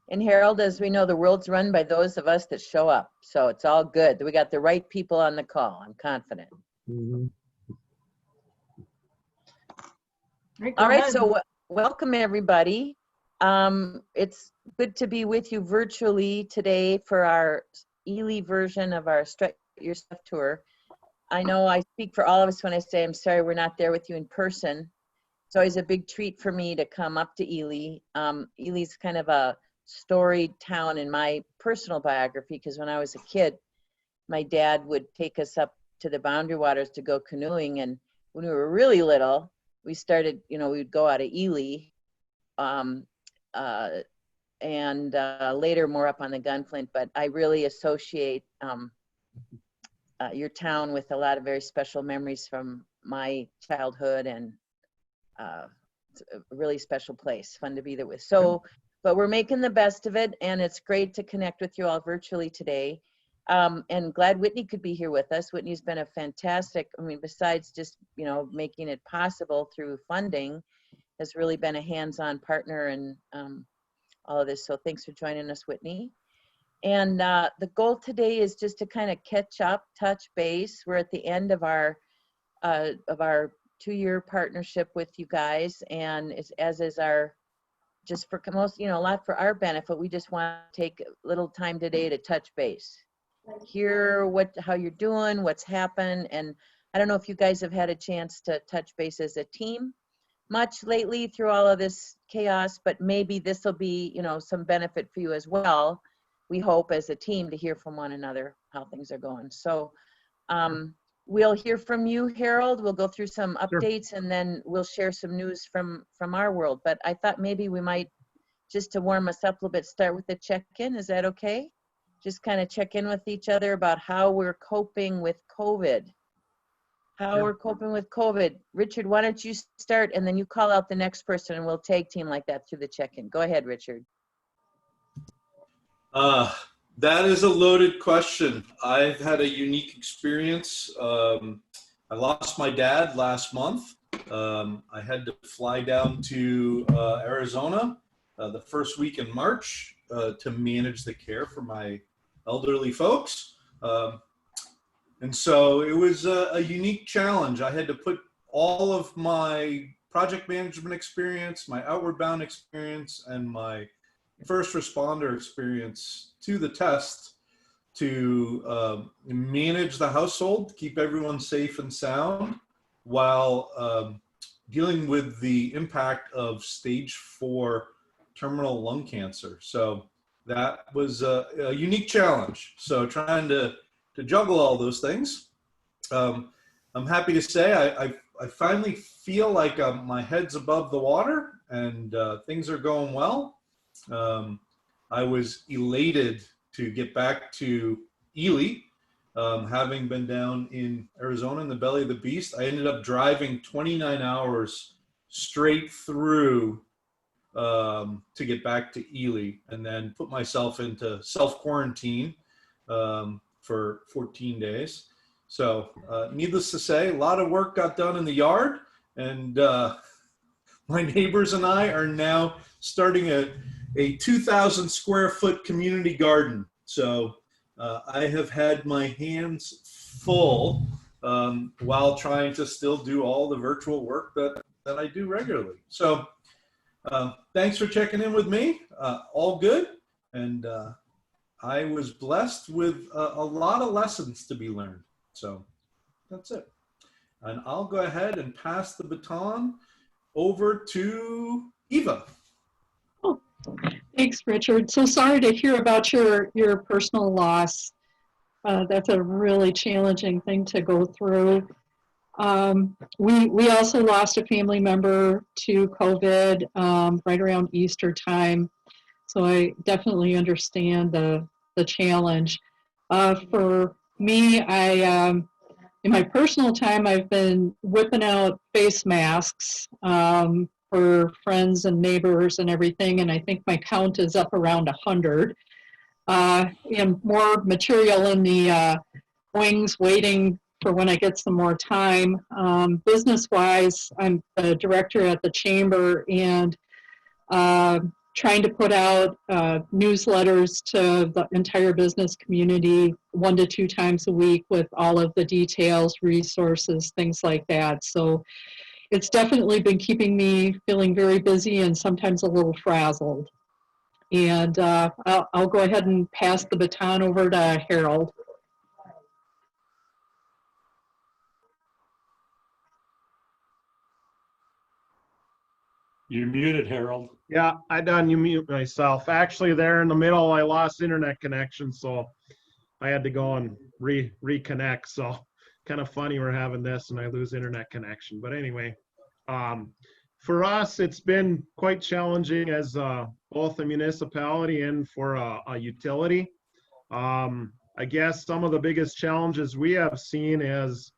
And Harold, as we know, the world's run by those of us that show up. So it's all good. We got the right people on the call. I'm confident. Mhm. All right, so welcome everybody. It's good to be with you virtually today for our Ely version of our Strut Your Stuff tour. I know I speak for all of us when I say I'm sorry we're not there with you in person. It's always a big treat for me to come up to Ely. Ely's kind of a storied town in my personal biography, because when I was a kid, my dad would take us up to the Boundary Waters to go canoeing, and when we were really little, we started, we would go out of Ely, and later more up on the Gunflint, but I really associate your town with a lot of very special memories from my childhood, and it's a really special place, fun to be there with. So, but we're making the best of it, and it's great to connect with you all virtually today. And glad Whitney could be here with us. Whitney's been a fantastic, besides just, making it possible through funding, has really been a hands-on partner in all of this. So thanks for joining us, Whitney. And the goal today is just to kind of catch up, touch base. We're at the end of our 2-year partnership with you guys, and as is our, just for most, a lot for our benefit, we just want to take a little time today to touch base, hear how you're doing, what's happened. And I don't know if you guys have had a chance to touch base as a team much lately through all of this chaos, but maybe this will be, some benefit for you as well. We hope as a team to hear from one another how things are going. So we'll hear from you, Harold. We'll go through some updates, and then we'll share some news from our world. But I thought maybe we might, just to warm us up a little bit, start with the check-in. Is that okay? Just kind of check in with each other about how we're coping with COVID. We're coping with COVID. Richard, why don't you start, and then you call out the next person, and we'll tag team like that through the check-in. Go ahead, Richard. That is a loaded question. I've had a unique experience. I lost my dad last month. I had to fly down to Arizona the first week in March to manage the care for my elderly folks. And so it was a unique challenge. I had to put all of my project management experience, my outward bound experience, and my first responder experience to the test to manage the household, keep everyone safe and sound, while dealing with the impact of stage 4 terminal lung cancer. So that was a unique challenge. So trying to juggle all those things. I'm happy to say I finally feel like my head's above the water, and things are going well. I was elated to get back to Ely, having been down in Arizona in the belly of the beast. I ended up driving 29 hours straight through to get back to Ely, and then put myself into self-quarantine for 14 days. So needless to say, a lot of work got done in the yard, and my neighbors and I are now starting a 2,000 square foot community garden. So I have had my hands full while trying to still do all the virtual work that I do regularly. So thanks for checking in with me. All good. And I was blessed with a lot of lessons to be learned. So that's it. And I'll go ahead and pass the baton over to Eva. Oh, thanks, Richard. So sorry to hear about your personal loss. That's a really challenging thing to go through. We also lost a family member to COVID right around Easter time. So I definitely understand the challenge. For me, in my personal time, I've been whipping out face masks for friends and neighbors and everything, and I think my count is up around 100. And more material in the wings waiting for when I get some more time. Business-wise, I'm the director at the Chamber, and trying to put out newsletters to the entire business community 1 to 2 times a week with all of the details, resources, things like that. So it's definitely been keeping me feeling very busy and sometimes a little frazzled. And I'll go ahead and pass the baton over to Harold. You're muted, Harold. Yeah, I done you mute myself. Actually, there in the middle, I lost internet connection, so I had to go and reconnect. So kind of funny we're having this and I lose internet connection. But anyway, for us, it's been quite challenging as both a municipality and for a utility. I guess some of the biggest challenges we have seen is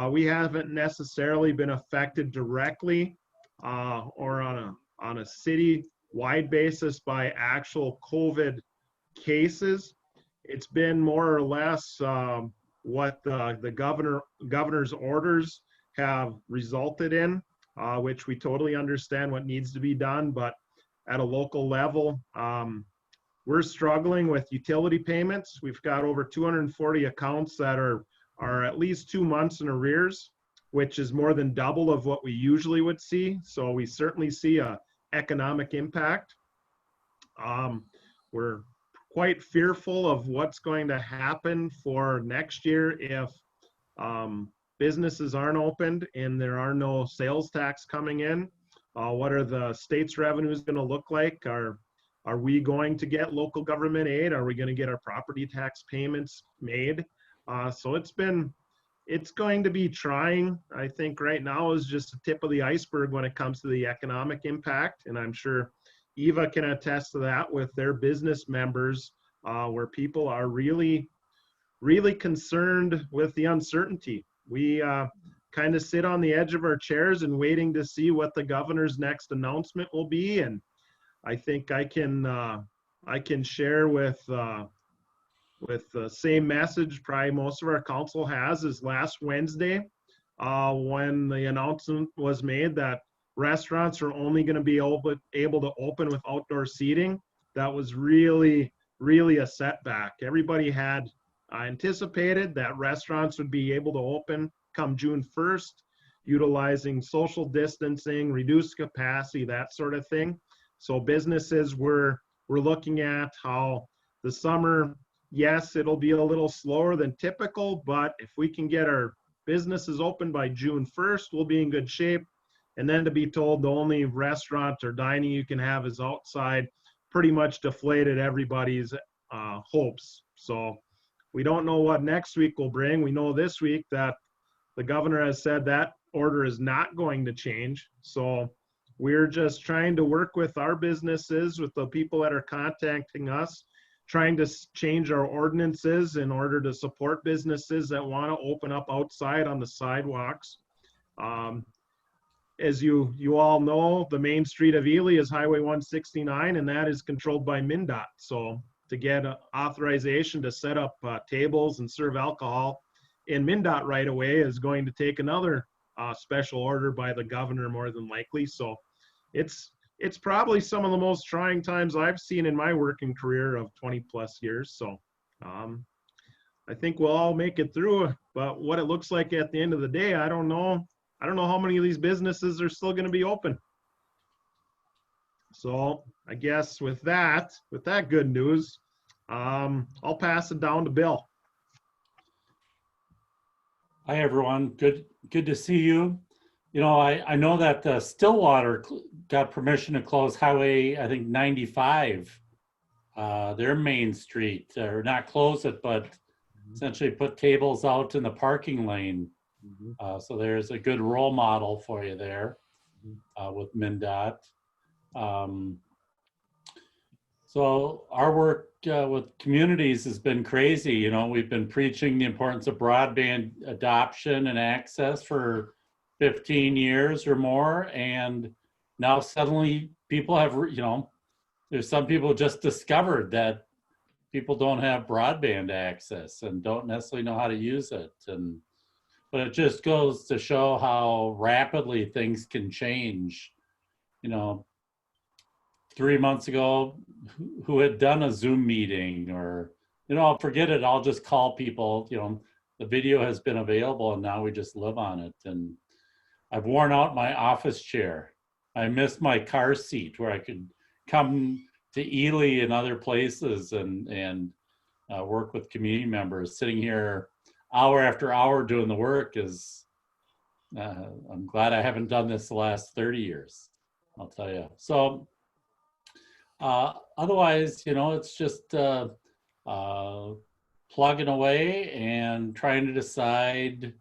we haven't necessarily been affected directly or on a city-wide basis by actual COVID cases. It's been more or less what the governor's orders have resulted in, which we totally understand what needs to be done, but at a local level, we're struggling with utility payments. We've got over 240 accounts that are at least 2 months in arrears, which is more than double of what we usually would see. So we certainly see a economic impact. We're quite fearful of what's going to happen for next year if businesses aren't opened and there are no sales tax coming in. What are the state's revenues going to look like? Are we going to get local government aid? Are we going to get our property tax payments made? So it's going to be trying. I think right now is just the tip of the iceberg when it comes to the economic impact. And I'm sure Eva can attest to that with their business members, where people are really, really concerned with the uncertainty. We kind of sit on the edge of our chairs and waiting to see what the governor's next announcement will be. And I think I can share with the same message probably most of our council has is last Wednesday when the announcement was made that restaurants are only going to be able to open with outdoor seating. That was really, really a setback. Everybody had anticipated that restaurants would be able to open come June 1st, utilizing social distancing, reduced capacity, that sort of thing. So businesses we're looking at how the summer, yes, it'll be a little slower than typical, but if we can get our businesses open by June 1st, we'll be in good shape. And then to be told the only restaurant or dining you can have is outside pretty much deflated everybody's hopes. So we don't know what next week will bring. We know this week that the governor has said that order is not going to change. So we're just trying to work with our businesses, with the people that are contacting us, trying to change our ordinances in order to support businesses that want to open up outside on the sidewalks. As you all know, the main street of Ely is Highway 169, and that is controlled by MnDOT. So to get authorization to set up tables and serve alcohol in MnDOT right away is going to take another special order by the governor more than likely. So it's probably some of the most trying times I've seen in my working career of 20 plus years. So I think we'll all make it through, but what it looks like at the end of the day, I don't know how many of these businesses are still going to be open. So I guess with that good news, I'll pass it down to Bill. Hi, everyone. Good to see you. You know, I know that Stillwater got permission to close Highway, I think 95, their main street, or not close it, but essentially put tables out in the parking lane. So there's a good role model for you there with MnDOT. So our work with communities has been crazy. You know, we've been preaching the importance of broadband adoption and access for 15 years or more. And now suddenly people have, you know, there's some people just discovered that people don't have broadband access and don't necessarily know how to use it. But it just goes to show how rapidly things can change, you know, 3 months ago who had done a Zoom meeting, or, forget it, I'll just call people, the video has been available and now we just live on it. And I've worn out my office chair. I miss my car seat where I could come to Ely and other places and work with community members. Sitting here hour after hour doing the work is, I'm glad I haven't done this the last 30 years, I'll tell you. So otherwise, it's just plugging away and trying to decide,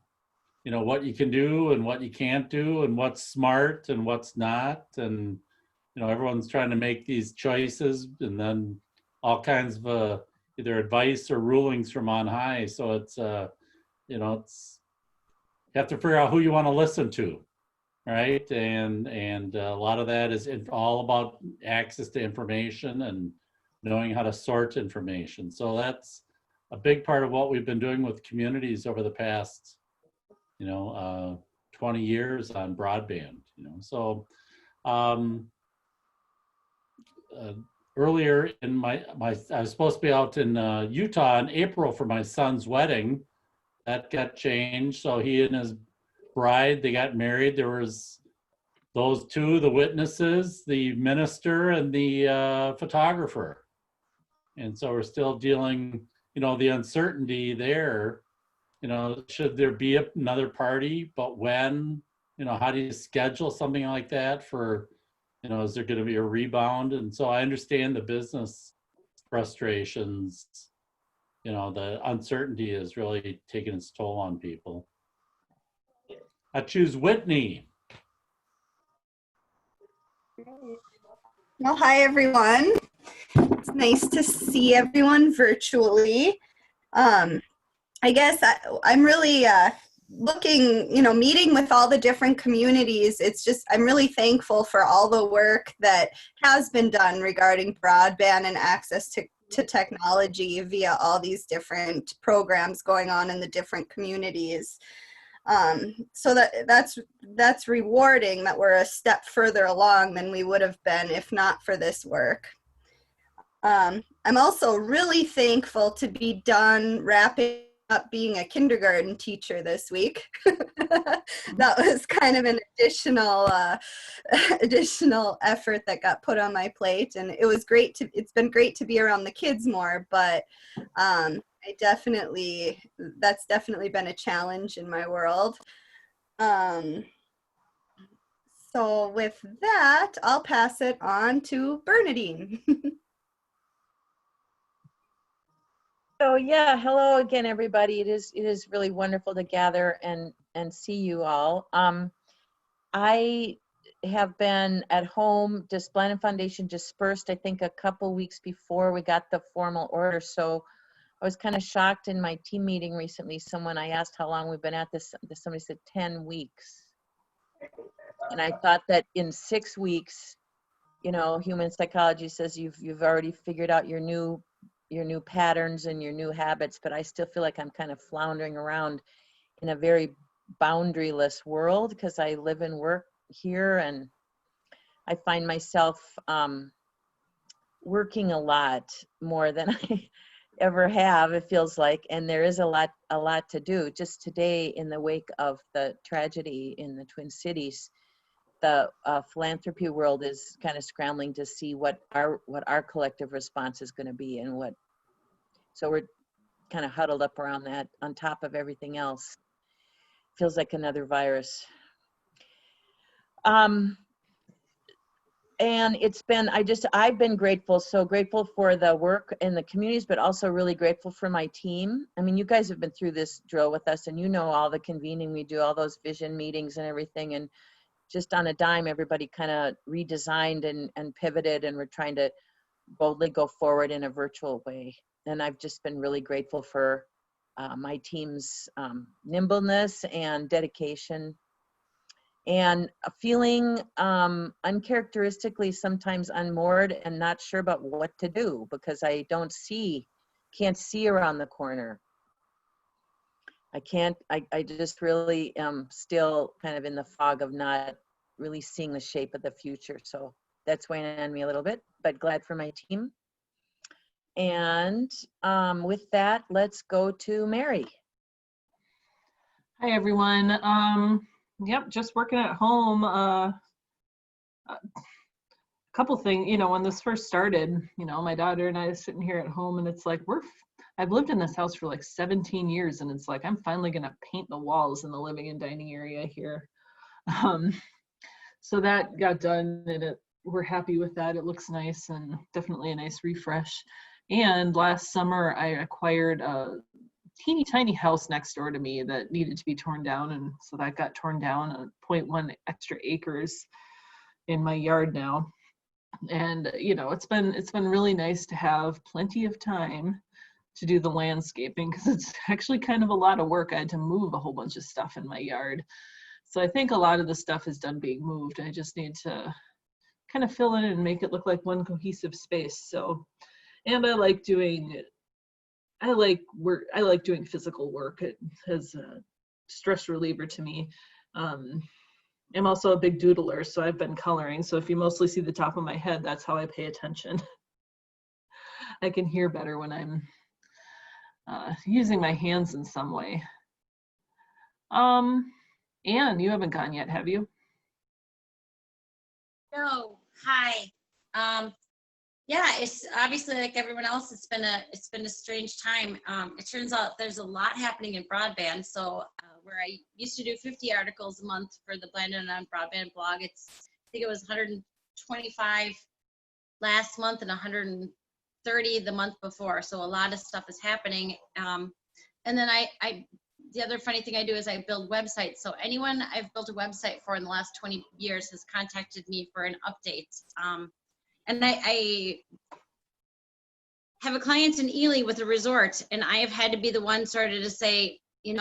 what you can do and what you can't do and what's smart and what's not. And, everyone's trying to make these choices, and then all kinds of either advice or rulings from on high. So it's, you have to figure out who you want to listen to, right? And a lot of that is all about access to information and knowing how to sort information. So that's a big part of what we've been doing with communities over the past, 20 years on broadband. So earlier in my I was supposed to be out in Utah in April for my son's wedding. That got changed. So he and his bride, they got married. There was those two, the witnesses, the minister and the photographer. And so we're still dealing, the uncertainty there, should there be another party, but when, how do you schedule something like that for, is there going to be a rebound? And so I understand the business frustrations, the uncertainty is really taking its toll on people. I choose Whitney. Well, hi, everyone. It's nice to see everyone virtually. I guess I'm really looking, meeting with all the different communities. It's just, I'm really thankful for all the work that has been done regarding broadband and access to technology via all these different programs going on in the different communities. So that's rewarding that we're a step further along than we would have been if not for this work. I'm also really thankful to be done wrapping up being a kindergarten teacher this week. That was kind of an additional effort that got put on my plate, and it's been great to be around the kids more, but that's definitely been a challenge in my world. So with that, I'll pass it on to Bernadine. So yeah, hello again, everybody. It is really wonderful to gather and see you all. I have been at home. Blandin Foundation dispersed, I think, a couple weeks before we got the formal order. So I was kind of shocked in my team meeting recently. I asked how long we've been at this. Somebody said 10 weeks, and I thought that in 6 weeks, human psychology says you've already figured out your new patterns and your new habits, but I still feel like I'm kind of floundering around in a very boundaryless world because I live and work here, and I find myself working a lot more than I ever have, it feels like, and there is a lot to do. Just today, in the wake of the tragedy in the Twin Cities, the philanthropy world is kind of scrambling to see what our collective response is going to be, and so we're kind of huddled up around that on top of everything else. Feels like another virus. And I've been grateful, so grateful for the work in the communities, but also really grateful for my team. I mean, you guys have been through this drill with us, and all the convening we do, all those vision meetings and everything, and just on a dime, everybody kind of redesigned and pivoted, and we're trying to boldly go forward in a virtual way. And I've just been really grateful for my team's nimbleness and dedication, and feeling uncharacteristically sometimes unmoored and not sure about what to do because I can't see around the corner. I just really am still kind of in the fog of not really seeing the shape of the future. So that's weighing on me a little bit, but glad for my team. And with that, let's go to Mary. Hi, everyone. Yep, just working at home. A couple things, when this first started, my daughter and I are sitting here at home, and it's like, I've lived in this house for like 17 years, and it's like, I'm finally going to paint the walls in the living and dining area here. So that got done, and we're happy with that. It looks nice and definitely a nice refresh. And last summer, I acquired a teeny tiny house next door to me that needed to be torn down, and so that got torn down, 0.1 extra acres in my yard now. And it's been really nice to have plenty of time to do the landscaping, because it's actually kind of a lot of work. I had to move a whole bunch of stuff in my yard, so I think a lot of the stuff is done being moved. I just need to kind of fill in and make it look like one cohesive space. So, and I like doing physical work. It has a stress reliever to me. I'm also a big doodler, so I've been coloring. So if you mostly see the top of my head, that's how I pay attention. I can hear better when I'm using my hands in some way. Anne, you haven't gone yet, have you? No. Hi. Yeah, it's obviously like everyone else. It's been a strange time. It turns out there's a lot happening in broadband. So where I used to do 50 articles a month for the Blandin on Broadband blog, I think it was 125 last month and 130 the month before. So a lot of stuff is happening. And then the other funny thing I do is I build websites. So anyone I've built a website for in the last 20 years has contacted me for an update. And I have a client in Ely with a resort, and I have had to be the one sort of to say, in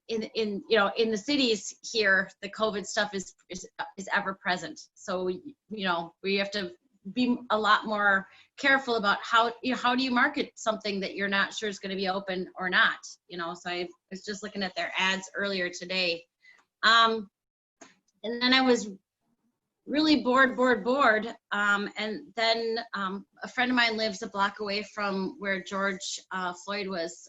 the cities here, the COVID stuff is ever present. So we have to be a lot more careful about how do you market something that you're not sure is going to be open or not. So I was just looking at their ads earlier today, and then I was really bored. And then a friend of mine lives a block away from where George Floyd was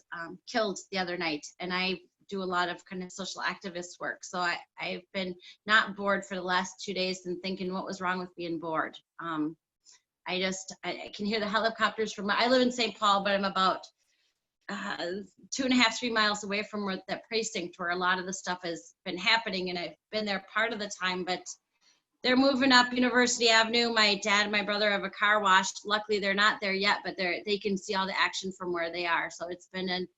killed the other night. And I do a lot of kind of social activist work. So I've been not bored for the last 2 days and thinking what was wrong with being bored. I can hear the helicopters I live in St. Paul, but I'm about 2.5, 3 miles away from that precinct where a lot of the stuff has been happening. And I've been there part of the time, but they're moving up University Avenue. My dad and my brother have a car wash. Luckily, they're not there yet, but they can see all the action from where they are. So it's been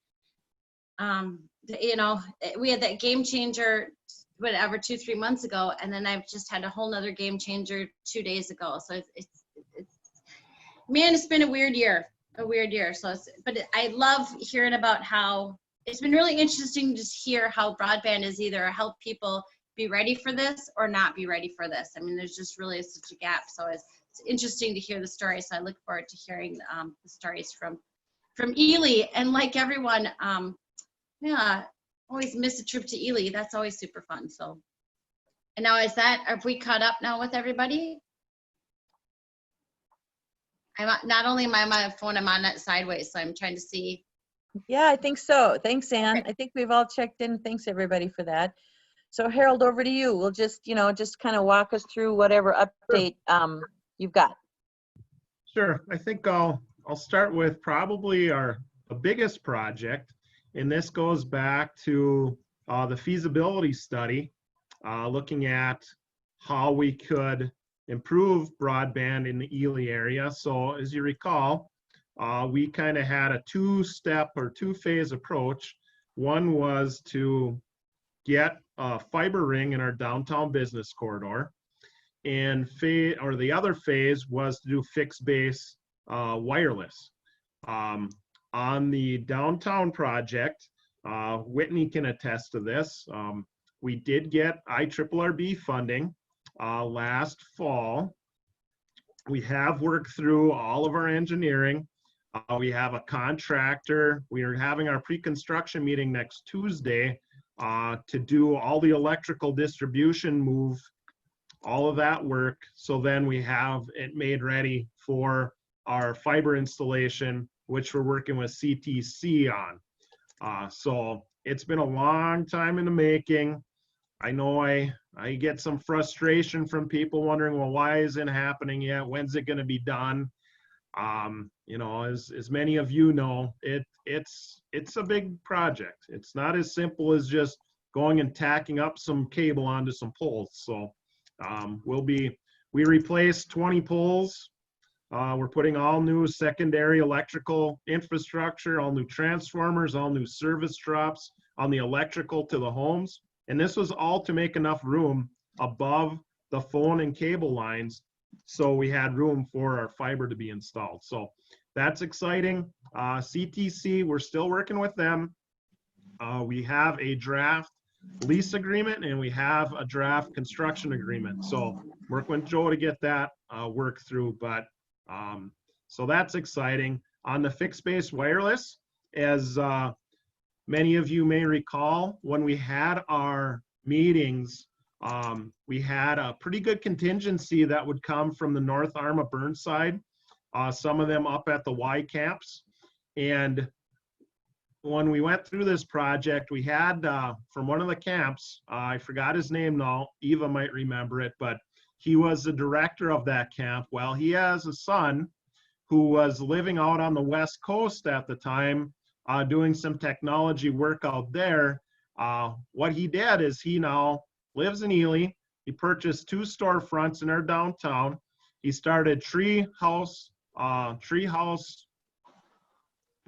we had that game changer, 2-3 months ago, and then I've just had a whole nother game changer 2 days ago. So it's been a weird year. So, but I love hearing about how it's been really interesting to hear how broadband is either help people be ready for this or not be ready for this. I mean, there's just really such a gap. So it's interesting to hear the stories. So I look forward to hearing the stories from Ely. And like everyone, always miss a trip to Ely. That's always super fun. So, and now have we caught up now with everybody? Not only am I on my phone, I'm on it sideways. So I'm trying to see. Yeah, I think so. Thanks, Anne. Okay. I think we've all checked in. Thanks everybody for that. So Harold, over to you. We'll just kind of walk us through whatever update you've got. Sure. I think I'll start with probably the biggest project, and this goes back to the feasibility study, looking at how we could improve broadband in the Ely area. So as you recall, we kind of had a two-step or two-phase approach. One was to get a fiber ring in our downtown business corridor, and the other phase was to do fixed base wireless. On the downtown project, Whitney can attest to this. We did get IRRB funding last fall. We have worked through all of our engineering. We have a contractor. We are having our pre-construction meeting next Tuesday to do all the electrical distribution move all of that work. So then we have it made ready for our fiber installation, which we're working with CTC on. So it's been a long time in the making. I know I get some frustration from people wondering, well, why isn't it happening yet? When's it going to be done? You know, as many of you know, it's a big project. It's not as simple as just going and tacking up some cable onto some poles. So we replaced 20 poles. We're putting all new secondary electrical infrastructure, all new transformers, all new service drops on the electrical to the homes. And this was all to make enough room above the phone and cable lines, so we had room for our fiber to be installed. So that's exciting. CTC, we're still working with them. We have a draft lease agreement and we have a draft construction agreement. So work with Joe to get that work through. But so that's exciting. On the fixed base wireless, as many of you may recall, when we had our meetings, we had a pretty good contingency that would come from the North Arm of Burnside, some of them up at the Y camps. And when we went through this project, we had from one of the camps, I forgot his name now, Eva might remember it, but he was the director of that camp. Well, he has a son who was living out on the West Coast at the time, doing some technology work out there. What he did is he now lives in Ely. He purchased 2 storefronts in our downtown. He started Treehouse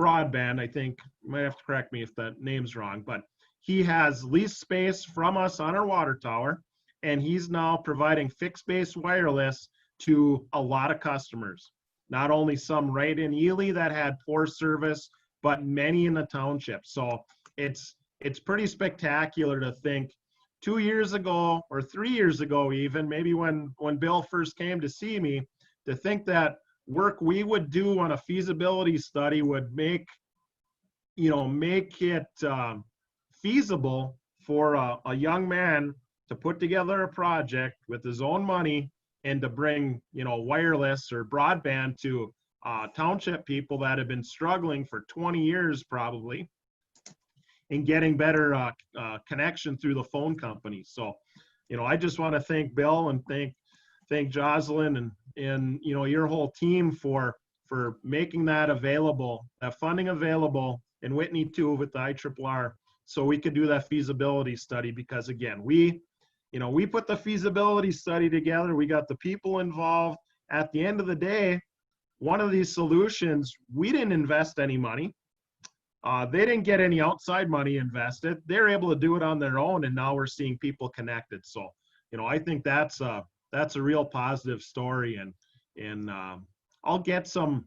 Broadband, I think. You might have to correct me if that name's wrong, but he has leased space from us on our water tower, and he's now providing fixed base wireless to a lot of customers. Not only some right in Ely that had poor service, but many in the township. So it's pretty spectacular to think 2 years ago or 3 years ago, even maybe when Bill first came to see me, to think that work we would do on a feasibility study would make it feasible for a young man to put together a project with his own money and to bring, wireless or broadband to township people that have been struggling for 20 years probably, and getting better connection through the phone company. So, I just want to thank Bill and thank Jocelyn and your whole team for making that available, that funding available in Whitney too with the IRRR, so we could do that feasibility study. Because again, we put the feasibility study together, we got the people involved. At the end of the day, one of these solutions, we didn't invest any money. They didn't get any outside money invested. They're able to do it on their own, and now we're seeing people connected. So, I think that's a real positive story, and I'll get some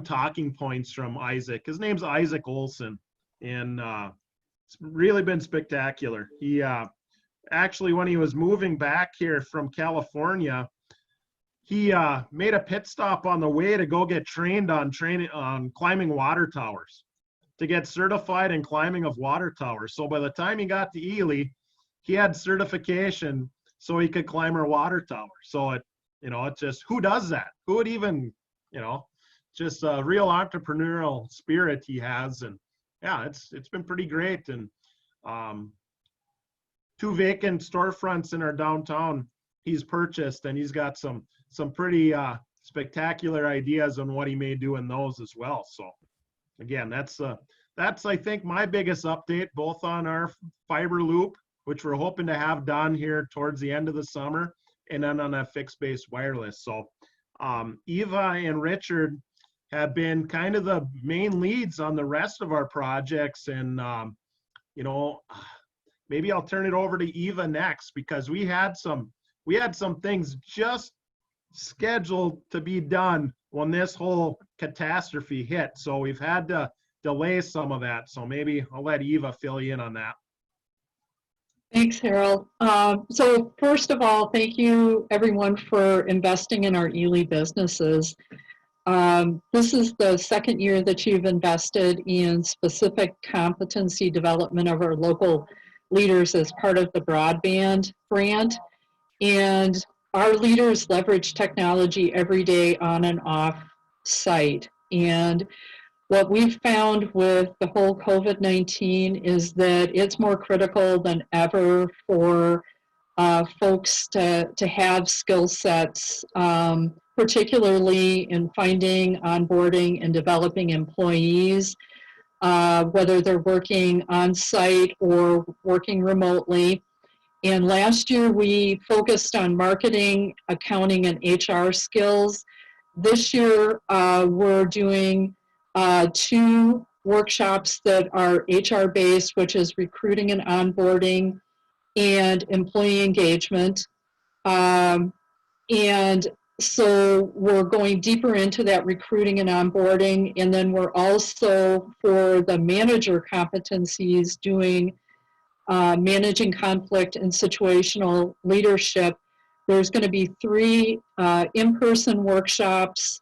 talking points from Isaac. His name's Isaac Olson, and it's really been spectacular. He actually, when he was moving back here from California, he made a pit stop on the way to go get trained on climbing water towers, to get certified in climbing of water towers. So by the time he got to Ely, he had certification so he could climb our water tower. So it's just, who does that? Who would even, just a real entrepreneurial spirit he has. And yeah, it's been pretty great. And 2 vacant storefronts in our downtown he's purchased, and he's got some pretty spectacular ideas on what he may do in those as well. So again, that's I think my biggest update, both on our fiber loop, which we're hoping to have done here towards the end of the summer, and then on that fixed base wireless. So Eva and Richard have been kind of the main leads on the rest of our projects, and maybe I'll turn it over to Eva next, because we had some things just scheduled to be done when this whole catastrophe hit. So we've had to delay some of that. So maybe I'll let Eva fill you in on that. Thanks, Harold. So first of all, thank you everyone for investing in our Ely businesses. This is the second year that you've invested in specific competency development of our local leaders as part of the Broadband grant. And our leaders leverage technology every day on and off site. And what we've found with the whole COVID-19 is that it's more critical than ever for folks to have skill sets, particularly in finding, onboarding, and developing employees, whether they're working on site or working remotely. And last year we focused on marketing, accounting, and HR skills. This year we're doing 2 workshops that are HR based, which is recruiting and onboarding and employee engagement. And so we're going deeper into that recruiting and onboarding. And then we're also, for the manager competencies, doing managing conflict and situational leadership. There's going to be 3 in-person workshops.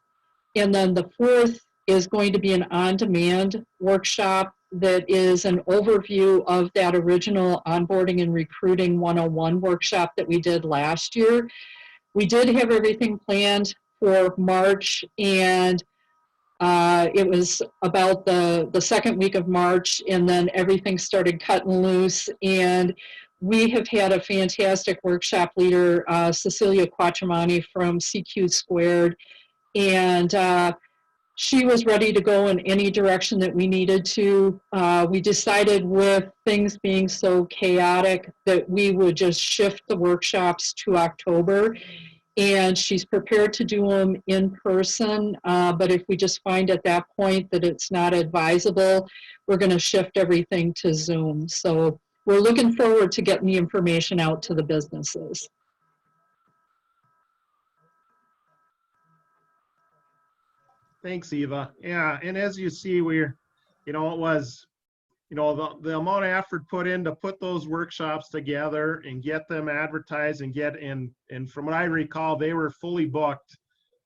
And then the 4th is going to be an on-demand workshop that is an overview of that original onboarding and recruiting 101 workshop that we did last year. We did have everything planned for March, and it was about the second week of March, and then everything started cutting loose. And we have had a fantastic workshop leader, Cecilia Quattromani from CQ Squared, and she was ready to go in any direction that we needed to. We decided, with things being so chaotic, that we would just shift the workshops to October. And she's prepared to do them in person, but if we just find at that point that it's not advisable, we're going to shift everything to Zoom. So we're looking forward to getting the information out to the businesses. Thanks, Eva. Yeah, and as you see, we're, it was, the amount of effort put in to put those workshops together and get them advertised and get in, and from what I recall, they were fully booked.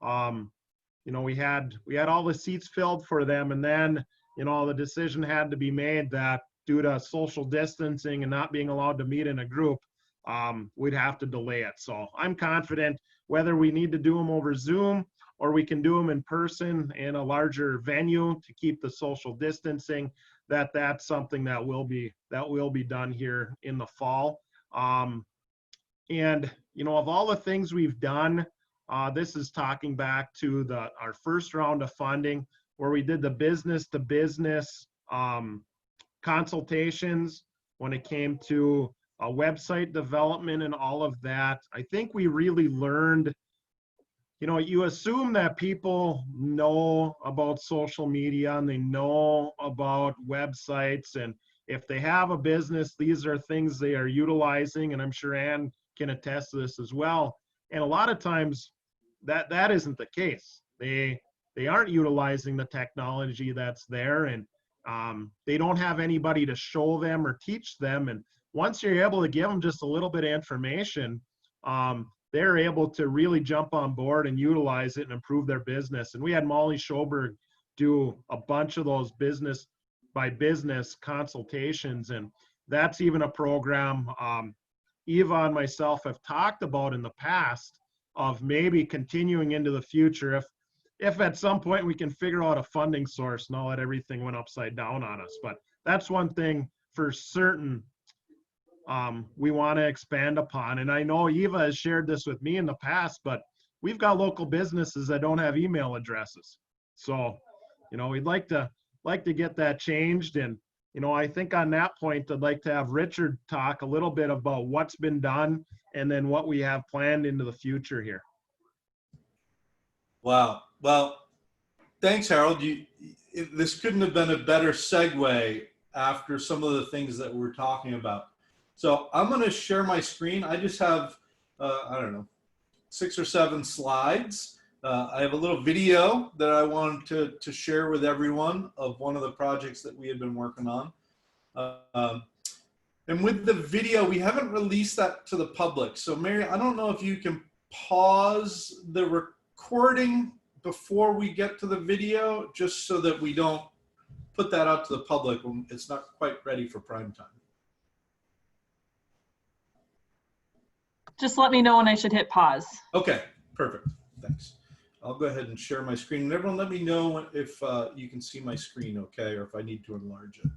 We had all the seats filled for them, and then, the decision had to be made that due to social distancing and not being allowed to meet in a group, we'd have to delay it. So I'm confident whether we need to do them over Zoom or we can do them in person in a larger venue to keep the social distancing, that's something that will be done here in the fall. And of all the things we've done, this is talking back to our first round of funding, where we did the business to business consultations when it came to website development and all of that. I think we really learned, you assume that people know about social media and they know about websites, and if they have a business, these are things they are utilizing, and I'm sure Ann can attest to this as well. And a lot of times that isn't the case. They aren't utilizing the technology that's there, and they don't have anybody to show them or teach them. And once you're able to give them just a little bit of information, they're able to really jump on board and utilize it and improve their business. And we had Molly Schoberg do a bunch of those business by business consultations. And that's even a program Eva and myself have talked about in the past, of maybe continuing into the future if at some point we can figure out a funding source now that everything went upside down on us. But that's one thing for certain we want to expand upon. And I know Eva has shared this with me in the past, but we've got local businesses that don't have email addresses. So, we'd like to get that changed. And, I think on that point, I'd like to have Richard talk a little bit about what's been done and then what we have planned into the future here. Wow. Well, thanks, Harold. This couldn't have been a better segue after some of the things that we're talking about. So I'm going to share my screen. I just have, 6 or 7 slides. I have a little video that I wanted to share with everyone of one of the projects that we had been working on. And with the video, we haven't released that to the public. So Mary, I don't know if you can pause the recording before we get to the video, just so that we don't put that out to the public when it's not quite ready for prime time. Just let me know when I should hit pause. Okay, perfect. Thanks. I'll go ahead and share my screen. And everyone let me know if you can see my screen okay, or if I need to enlarge it.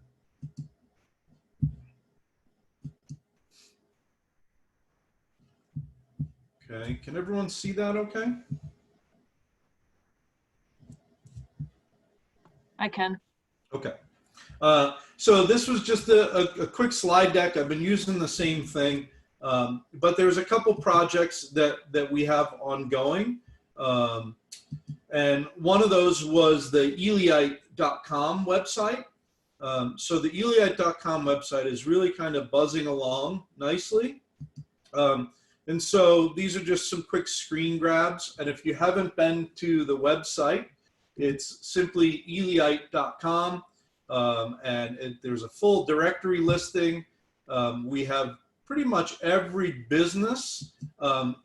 Okay, can everyone see that okay? I can. Okay. So this was just a quick slide deck. I've been using the same thing, but there's a couple projects that we have ongoing. And one of those was the Eliite.com website. So the Eliite.com website is really kind of buzzing along nicely. And so these are just some quick screen grabs. And if you haven't been to the website, it's simply Eliite.com. And there's a full directory listing. We have pretty much every business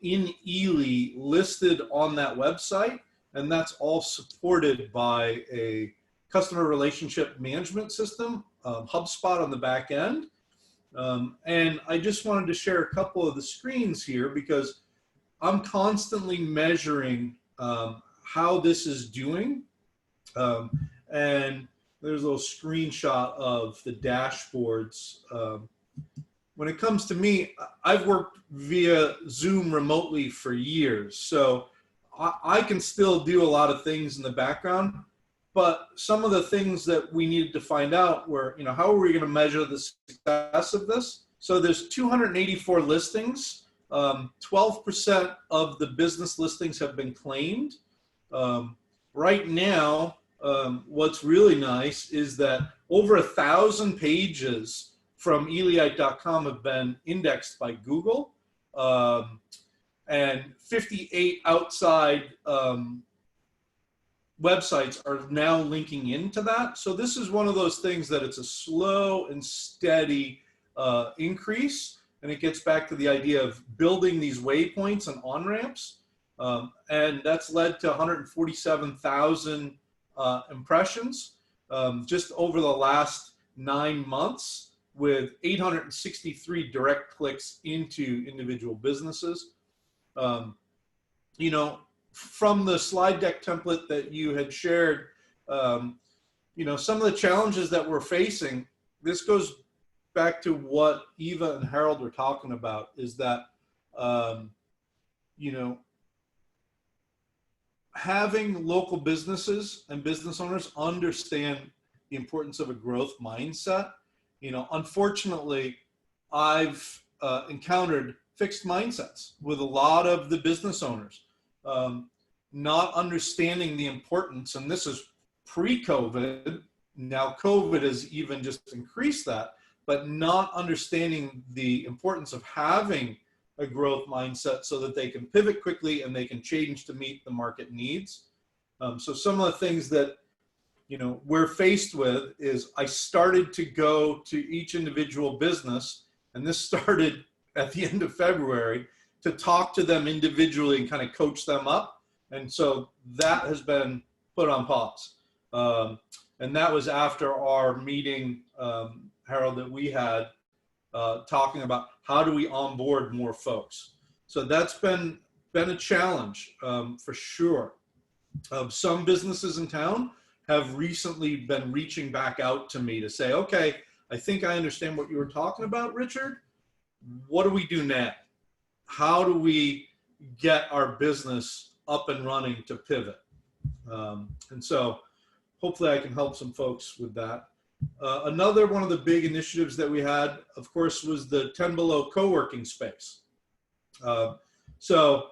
in Ely listed on that website. And that's all supported by a customer relationship management system, HubSpot on the back end. And I just wanted to share a couple of the screens here because I'm constantly measuring how this is doing. And there's a little screenshot of the dashboards. When it comes to me, I've worked via Zoom remotely for years. So I can still do a lot of things in the background, but some of the things that we needed to find out were, how are we going to measure the success of this? So there's 284 listings. 12% of the business listings have been claimed. Right now, what's really nice is that over 1,000 pages from Eliite.com have been indexed by Google. And 58 outside websites are now linking into that. So this is one of those things that it's a slow and steady increase. And it gets back to the idea of building these waypoints and on-ramps. And that's led to 147,000 impressions just over the last 9 months, with 863 direct clicks into individual businesses. From the slide deck template that you had shared, some of the challenges that we're facing, this goes back to what Eva and Harold were talking about, is that, having local businesses and business owners understand the importance of a growth mindset. Unfortunately, I've encountered fixed mindsets with a lot of the business owners, not understanding the importance, and this is pre-COVID, now COVID has even just increased that, but not understanding the importance of having a growth mindset so that they can pivot quickly and they can change to meet the market needs. So some of the things that we're faced with is I started to go to each individual business, and this started at the end of February, to talk to them individually and kind of coach them up. And so that has been put on pause. And that was after our meeting, Harold, that we had talking about how do we onboard more folks. So that's been a challenge for sure. Some businesses in town have recently been reaching back out to me to say, okay, I think I understand what you were talking about, Richard. What do we do now? How do we get our business up and running to pivot? And so hopefully I can help some folks with that. Another one of the big initiatives that we had, of course, was the 10 Below co-working space. So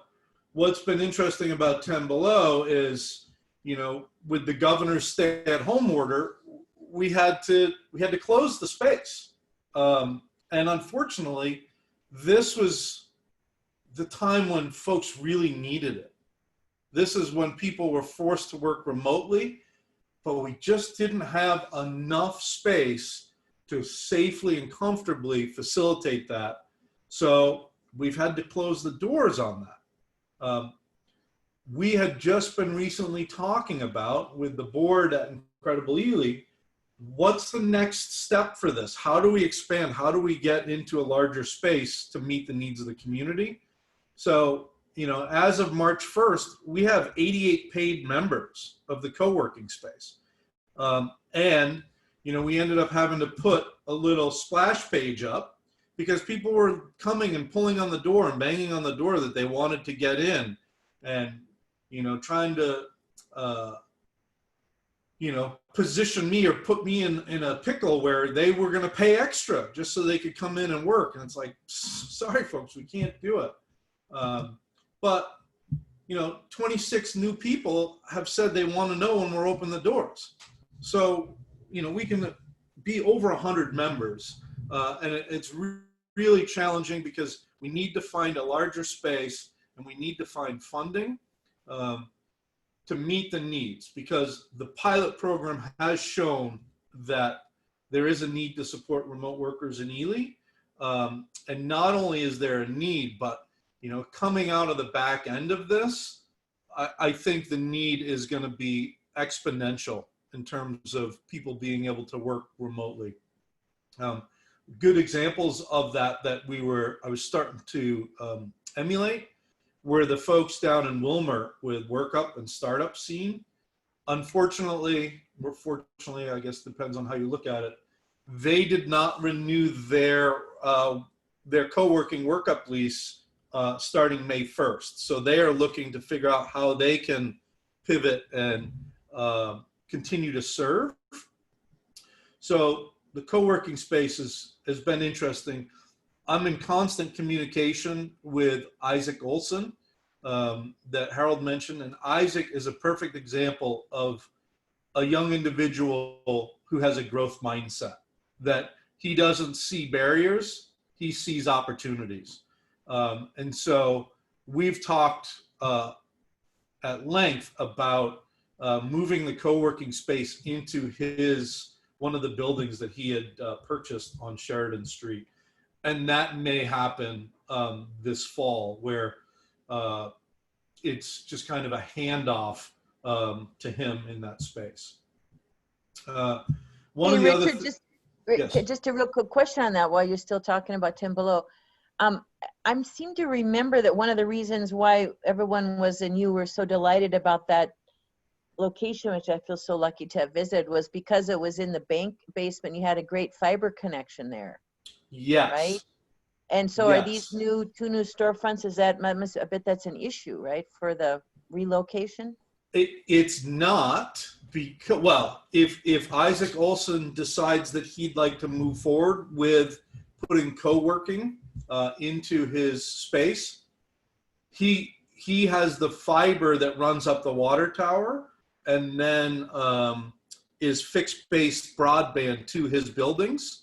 what's been interesting about 10 Below is, with the governor's stay-at-home order, we had to close the space. And unfortunately, this was the time when folks really needed it. This is when people were forced to work remotely, but we just didn't have enough space to safely and comfortably facilitate that. So we've had to close the doors on that. We had just been recently talking about with the board at Incredible Ely, what's the next step for this? How do we expand? How do we get into a larger space to meet the needs of the community? So, as of March 1st, we have 88 paid members of the co-working space. And, we ended up having to put a little splash page up because people were coming and pulling on the door and banging on the door that they wanted to get in, and, trying to, position me or put me in a pickle where they were going to pay extra just so they could come in and work. And it's like, sorry, folks, we can't do it. But 26 new people have said they want to know when we're open the doors. So, we can be over 100 members. And it's really challenging because we need to find a larger space and we need to find funding to meet the needs, because the pilot program has shown that there is a need to support remote workers in Ely. And not only is there a need, but coming out of the back end of this, I think the need is going to be exponential in terms of people being able to work remotely. Good examples of that I was starting to emulate were the folks down in Wilmer with Workup and Startup Scene. Unfortunately, or fortunately, I guess depends on how you look at it, they did not renew their co-working Workup lease starting May 1st. So they are looking to figure out how they can pivot and continue to serve. So the co-working space has been interesting. I'm in constant communication with Isaac Olson that Harold mentioned, and Isaac is a perfect example of a young individual who has a growth mindset, that he doesn't see barriers, he sees opportunities. And so we've talked at length about moving the co-working space into one of the buildings that he had purchased on Sheridan Street. And that may happen this fall, where it's just kind of a handoff to him in that space. One Hey, of the Richard, Yes. just a real quick question on that while you're still talking about 10 Below. I seem to remember that one of the reasons why everyone and you were so delighted about that location, which I feel so lucky to have visited, was because it was in the bank basement. You had a great fiber connection there. Yes. Right? And so Yes. are these two new storefronts, I bet that's an issue, right, for the relocation? It's not, because, well, if Isaac Olson decides that he'd like to move forward with putting co-working into his space, he has the fiber that runs up the water tower, and then is fixed base broadband to his buildings,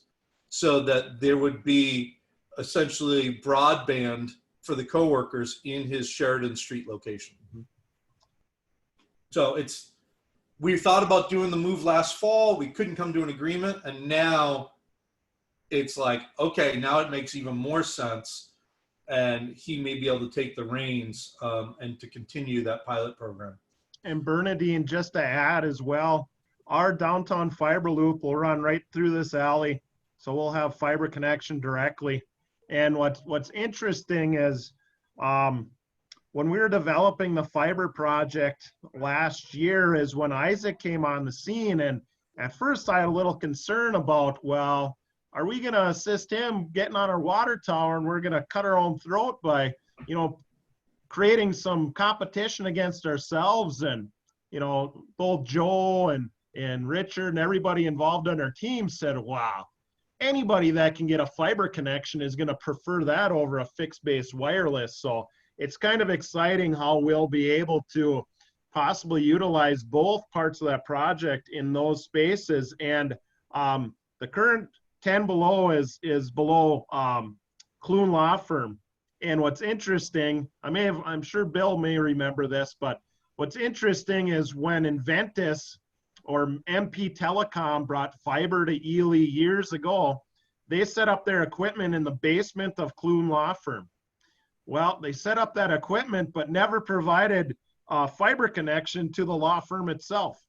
so that there would be essentially broadband for the coworkers in his Sheridan Street location. So we thought about doing the move last fall. We couldn't come to an agreement. And now it's like, okay, now it makes even more sense. And he may be able to take the reins and to continue that pilot program. And Bernadine, just to add as well, our downtown fiber loop will run right through this alley. So we'll have fiber connection directly. And what's interesting is when we were developing the fiber project last year is when Isaac came on the scene. And at first I had a little concern about, well, are we going to assist him getting on our water tower and we're going to cut our own throat by, creating some competition against ourselves? And, both Joe and Richard and everybody involved on our team said, wow, anybody that can get a fiber connection is going to prefer that over a fixed base wireless. So it's kind of exciting how we'll be able to possibly utilize both parts of that project in those spaces. And the current 10 Below is below Clune Law Firm. And what's interesting, I'm sure Bill may remember this, but what's interesting is when Inventus or MP Telecom brought fiber to Ely years ago, they set up their equipment in the basement of Clune Law Firm. Well, they set up that equipment, but never provided a fiber connection to the law firm itself.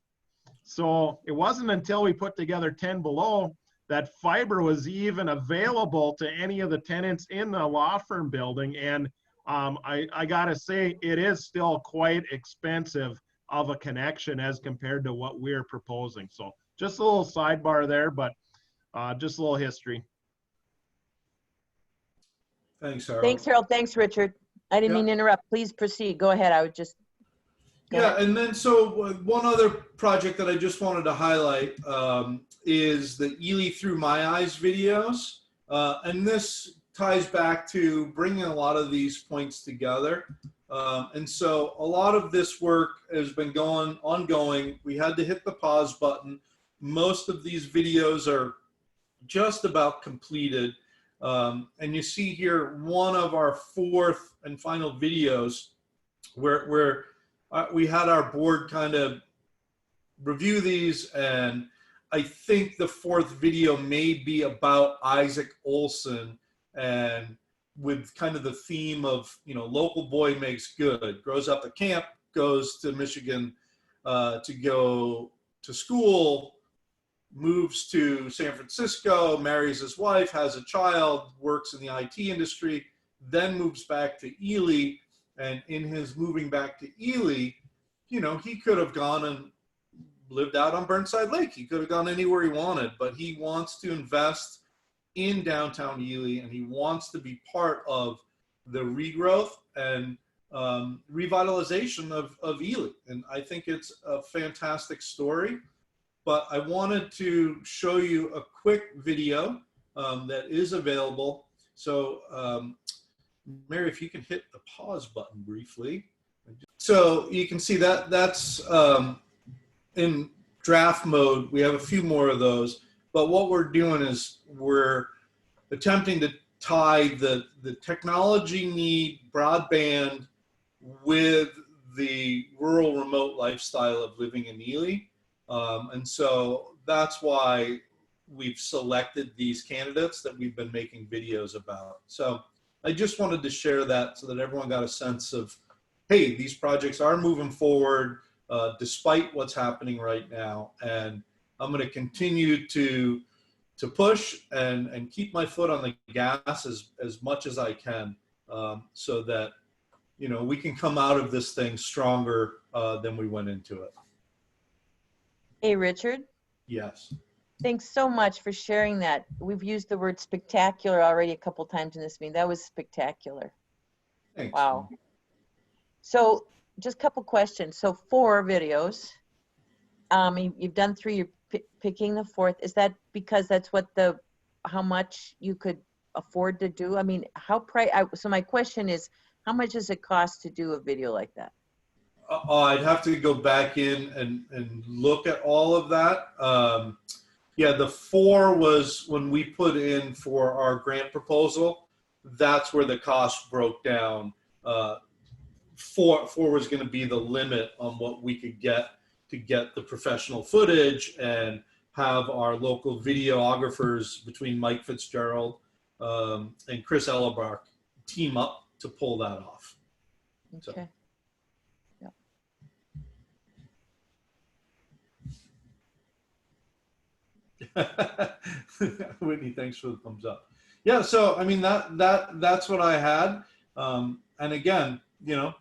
So it wasn't until we put together 10 Below that fiber was even available to any of the tenants in the law firm building. And I gotta say, it is still quite expensive of a connection as compared to what we're proposing. So just a little sidebar there, but just a little history. Thanks, Harold. Thanks, Harold. Thanks, Richard. I didn't Yeah. mean to interrupt. Please proceed. Go ahead. I would just. Go Yeah, ahead. and then so one other project that I just wanted to highlight is the Ely Through My Eyes videos. And this ties back to bringing a lot of these points together. And so a lot of this work has been ongoing. We had to hit the pause button. Most of these videos are just about completed. And you see here one of our fourth and final videos where we had our board kind of review these, and I think the fourth video may be about Isaac Olson, and with kind of the theme of, you know, local boy makes good, grows up at camp, goes to Michigan to go to school, moves to San Francisco, marries his wife, has a child, works in the IT industry, then moves back to Ely. And in his moving back to Ely, you know, he could have gone and lived out on Burnside Lake. He could have gone anywhere he wanted, but he wants to invest in downtown Ely, and he wants to be part of the regrowth and revitalization of Ely. And I think it's a fantastic story. But I wanted to show you a quick video that is available. So Mary, if you can hit the pause button briefly. So you can see that that's in draft mode. We have a few more of those, but what we're doing is we're attempting to tie the technology need, broadband, with the rural remote lifestyle of living in Ely. And so that's why we've selected these candidates that we've been making videos about. So I just wanted to share that so that everyone got a sense of, hey, these projects are moving forward despite what's happening right now. And I'm going to continue to push and keep my foot on the gas as much as I can so that, you know, we can come out of this thing stronger than we went into it. Hey, Richard. Yes. Thanks so much for sharing that. We've used the word spectacular already a couple times in this meeting. That was spectacular. Thanks. Wow. So just a couple questions. So 4 videos. You've done 3. You're picking the 4th. Is that because that's what how much you could afford to do? I mean, so my question is, how much does it cost to do a video like that? I'd have to go back in and look at all of that. Yeah, the 4 was when we put in for our grant proposal. That's where the cost broke down. 4 was going to be the limit on what we could get to get the professional footage and have our local videographers between Mike Fitzgerald and Chris Ellerbach team up to pull that off. Okay. Whitney, thanks for the thumbs up. Yeah, so I mean that's what I had, and again, you know,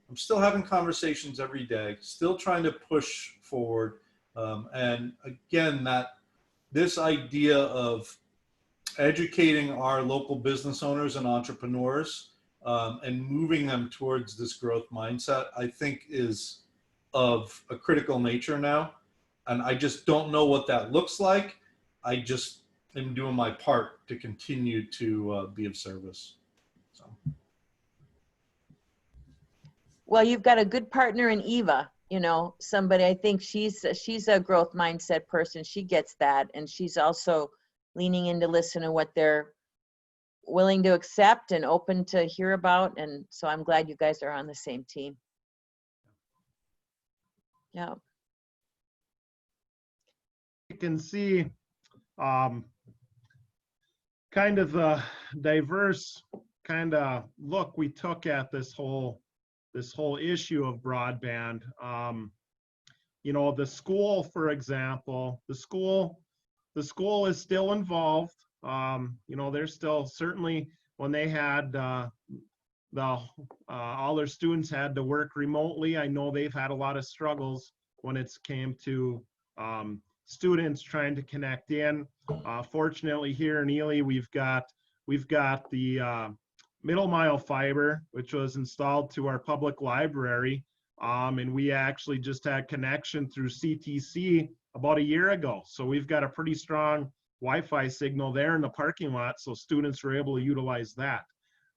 I'm still having conversations every day, still trying to push forward, and again, this idea of educating our local business owners and entrepreneurs and moving them towards this growth mindset, I think is of a critical nature now. And I just don't know what that looks like. I just am doing my part to continue to be of service. So. Well, you've got a good partner in Eva, you know, somebody, I think she's a growth mindset person. She gets that. And she's also leaning in to listen to what they're willing to accept and open to hear about. And so I'm glad you guys are on the same team. Yeah. You can see kind of the diverse kind of look we took at this whole issue of broadband. You know, the school, for example, the school is still involved. You know, they're still, certainly when they had all their students had to work remotely. I know they've had a lot of struggles when it's came to students trying to connect in. Fortunately, here in Ely, we've got the middle mile fiber, which was installed to our public library. And we actually just had connection through CTC about a year ago. So we've got a pretty strong Wi-Fi signal there in the parking lot, so students were able to utilize that.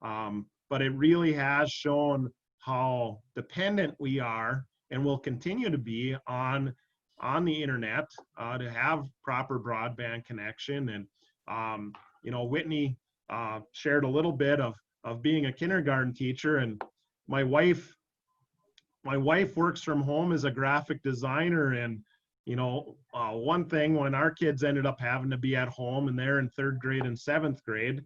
But it really has shown how dependent we are and will continue to be on the internet to have proper broadband connection. And Whitney shared a little bit of being a kindergarten teacher, and my wife works from home as a graphic designer. And one thing, when our kids ended up having to be at home and they're in 3rd grade and 7th grade,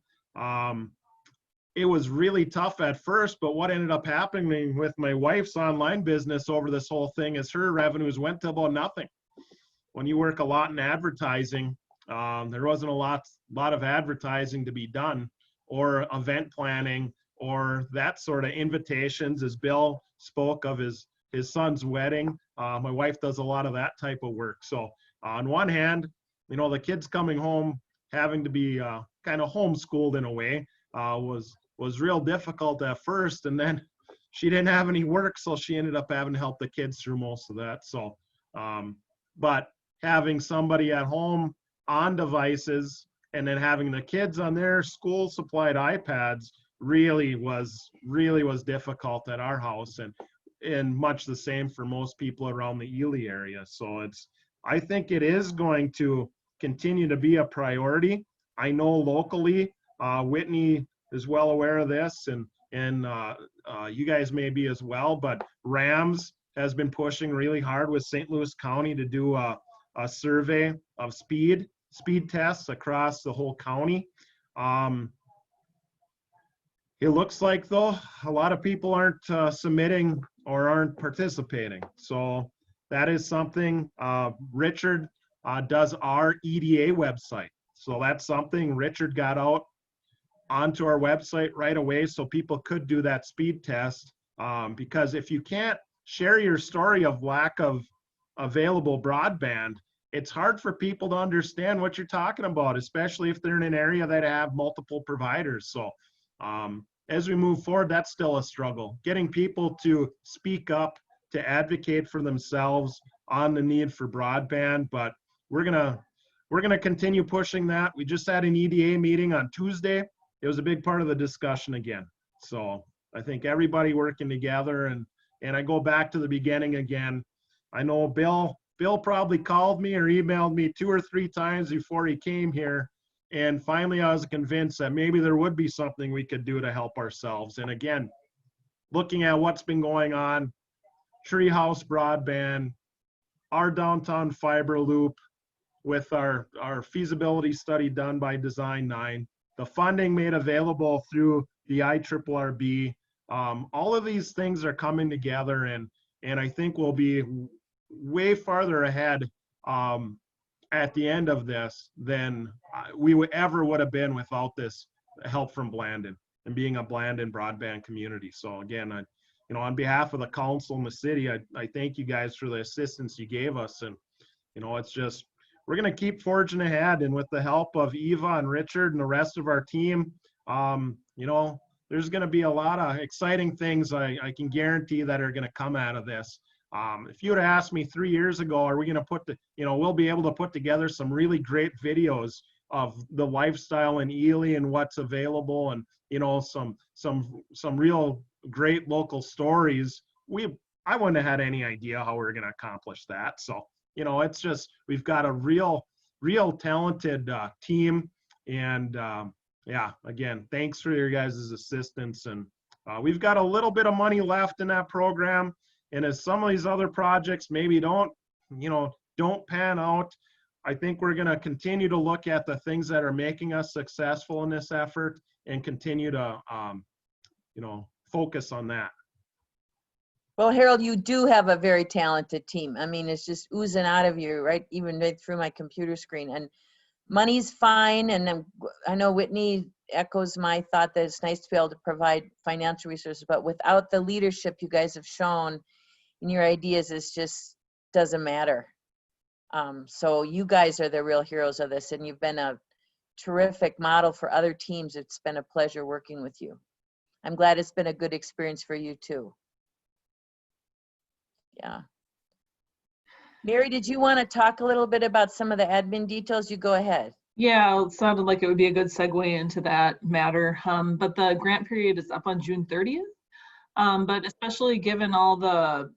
it was really tough at first. But what ended up happening with my wife's online business over this whole thing is her revenues went to about nothing. When you work a lot in advertising, there wasn't a lot of advertising to be done, or event planning, or that sort of invitations, as Bill spoke of his son's wedding. My wife does a lot of that type of work. So on one hand, the kids coming home, having to be kind of homeschooled in a way, was real difficult at first. And then she didn't have any work, so she ended up having to help the kids through most of that. So, but having somebody at home on devices and then having the kids on their school supplied iPads really was difficult at our house, and much the same for most people around the Ely area. So I think it is going to continue to be a priority. I know locally, Whitney is well aware of this, and you guys may be as well, but Rams has been pushing really hard with St. Louis County to do a survey of speed tests across the whole county. It looks like, though, a lot of people aren't submitting or aren't participating. So that is something. Richard does our EDA website. So that's something Richard got out onto our website right away so people could do that speed test. Because if you can't share your story of lack of available broadband, it's hard for people to understand what you're talking about, especially if they're in an area that have multiple providers. So as we move forward, that's still a struggle. Getting people to speak up, to advocate for themselves on the need for broadband, but we're gonna continue pushing that. We just had an EDA meeting on Tuesday. It was a big part of the discussion again. So I think everybody working together, and I go back to the beginning again. I know Bill probably called me or emailed me 2 or 3 times before he came here. And finally, I was convinced that maybe there would be something we could do to help ourselves. And again, looking at what's been going on, Treehouse Broadband, our downtown fiber loop with our feasibility study done by Design 9, the funding made available through the IRRB, all of these things are coming together, and I think we'll be way farther ahead at the end of this than we would have been without this help from Blandin and being a Blandin broadband community. So again, on behalf of the council and the city, I thank you guys for the assistance you gave us. And it's just, we're going to keep forging ahead, and with the help of Eva and Richard and the rest of our team, there's going to be a lot of exciting things I can guarantee that are going to come out of this. If you would have asked me 3 years ago, are we going to we'll be able to put together some really great videos of the lifestyle in Ely and what's available, and some real great local stories. I wouldn't have had any idea how we were going to accomplish that. So it's just, we've got a real talented team, and yeah, again, thanks for your guys' assistance. And we've got a little bit of money left in that program. And as some of these other projects maybe don't pan out, I think we're going to continue to look at the things that are making us successful in this effort and continue to, focus on that. Well, Harold, you do have a very talented team. I mean, it's just oozing out of you, right? Even right through my computer screen. And money's fine. And I know Whitney echoes my thought that it's nice to be able to provide financial resources, but without the leadership you guys have shown in your ideas, it just doesn't matter. So you guys are the real heroes of this, and you've been a terrific model for other teams. It's been a pleasure working with you. I'm glad it's been a good experience for you too. Yeah. Mary, did you want to talk a little bit about some of the admin details? You go ahead. Yeah, it sounded like it would be a good segue into that matter. But the grant period is up on June 30th. But especially given all the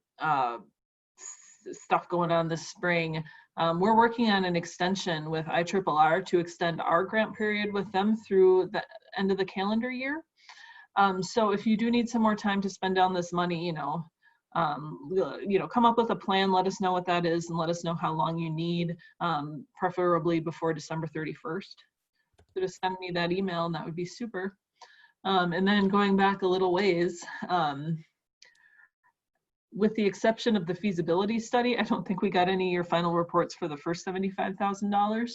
stuff going on this spring, we're working on an extension with IRRR to extend our grant period with them through the end of the calendar year. So if you do need some more time to spend down this money, come up with a plan, let us know what that is, and let us know how long you need, preferably before December 31st. So just send me that email and that would be super. And then going back a little ways, with the exception of the feasibility study, I don't think we got any of your final reports for the first $75,000.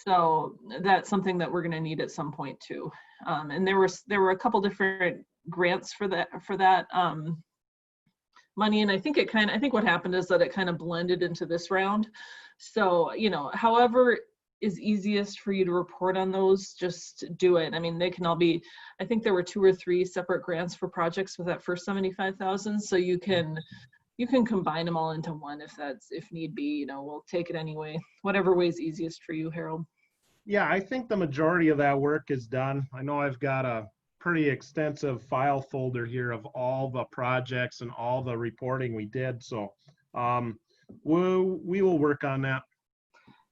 So that's something that we're going to need at some point too. And there were a couple different grants for that money, and I think what happened is that it kind of blended into this round. So however is easiest for you to report on those, just do it. I mean, they can all be, I think there were 2 or 3 separate grants for projects with that first 75,000. So you can combine them all into one if need be. We'll take it anyway, whatever way is easiest for you, Harold. Yeah, I think the majority of that work is done. I know I've got a pretty extensive file folder here of all the projects and all the reporting we did. So we will work on that.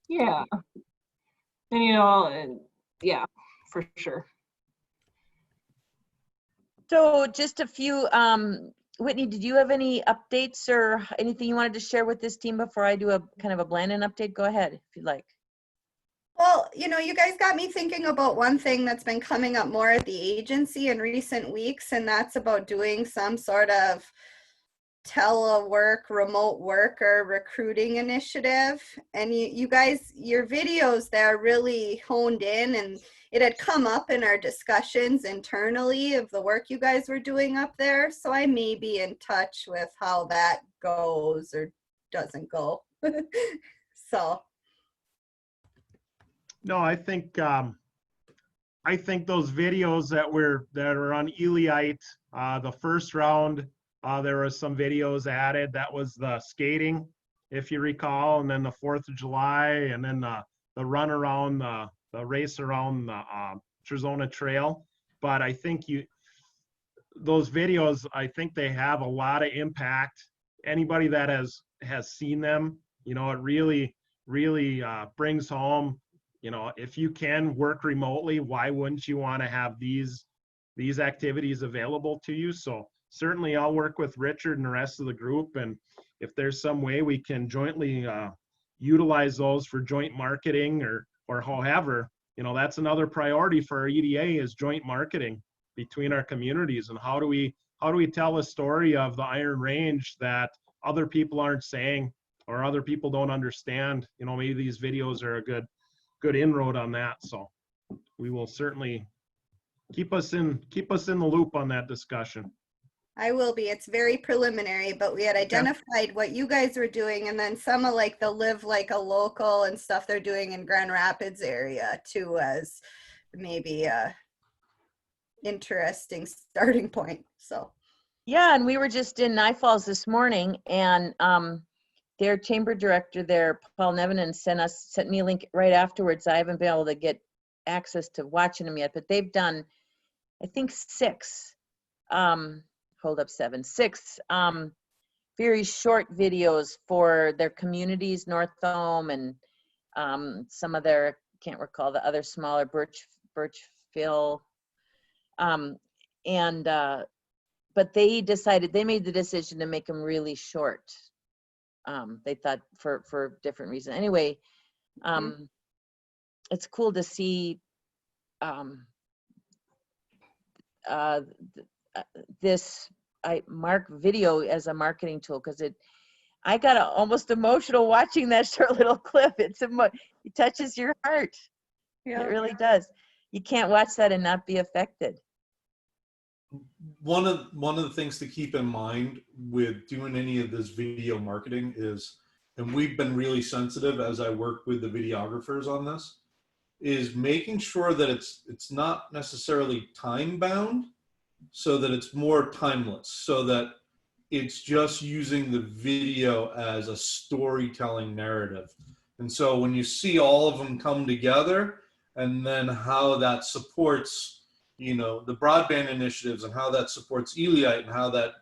Yeah. And yeah, for sure. So just a few, Whitney, did you have any updates or anything you wanted to share with this team before I do a kind of a Blandin update? Go ahead if you'd like. Well, you guys got me thinking about one thing that's been coming up more at the agency in recent weeks, and that's about doing some sort of telework, remote work, or recruiting initiative. And you guys, your videos there really honed in, and it had come up in our discussions internally of the work you guys were doing up there. So I may be in touch with how that goes or doesn't go. So. No, I think those videos that are on Eliite, the first round, there were some videos added. That was the skating, if you recall, and then the 4th of July, and then the run around the race around the Trezona Trail. But I think those videos, I think they have a lot of impact. Anybody that has seen them, it really brings home. If you can work remotely, why wouldn't you want to have these activities available to you? So certainly I'll work with Richard and the rest of the group. And if there's some way we can jointly utilize those for joint marketing or however, that's another priority for our EDA is joint marketing between our communities. And how do we tell a story of the Iron Range that other people aren't saying or other people don't understand? Maybe these videos are a good inroad on that. So we will certainly keep us in the loop on that discussion. I will be. It's very preliminary, but we had identified what you guys were doing, and then some of like the Live Like a Local and stuff they're doing in Grand Rapids area too, as maybe a interesting starting point. So yeah, and we were just in Nye Falls this morning, and their chamber director there, Paul Nevenin, sent me a link right afterwards. I haven't been able to get access to watching them yet, but they've done, I think, 6 very short videos for their communities, North Thome and some of their, can't recall the other smaller, Birchville. But they made the decision to make them really short. They thought for different reasons. Anyway, it's cool to see this Mark video as a marketing tool, because I got almost emotional watching that short little clip. It touches your heart. Yeah. It really does. You can't watch that and not be affected. One of the things to keep in mind with doing any of this video marketing is, and we've been really sensitive as I work with the videographers on this, is making sure that it's not necessarily time bound, so that it's more timeless, so that it's just using the video as a storytelling narrative. And so when you see all of them come together, and then how that supports, you know, the broadband initiatives, and how that supports Eliite, and how that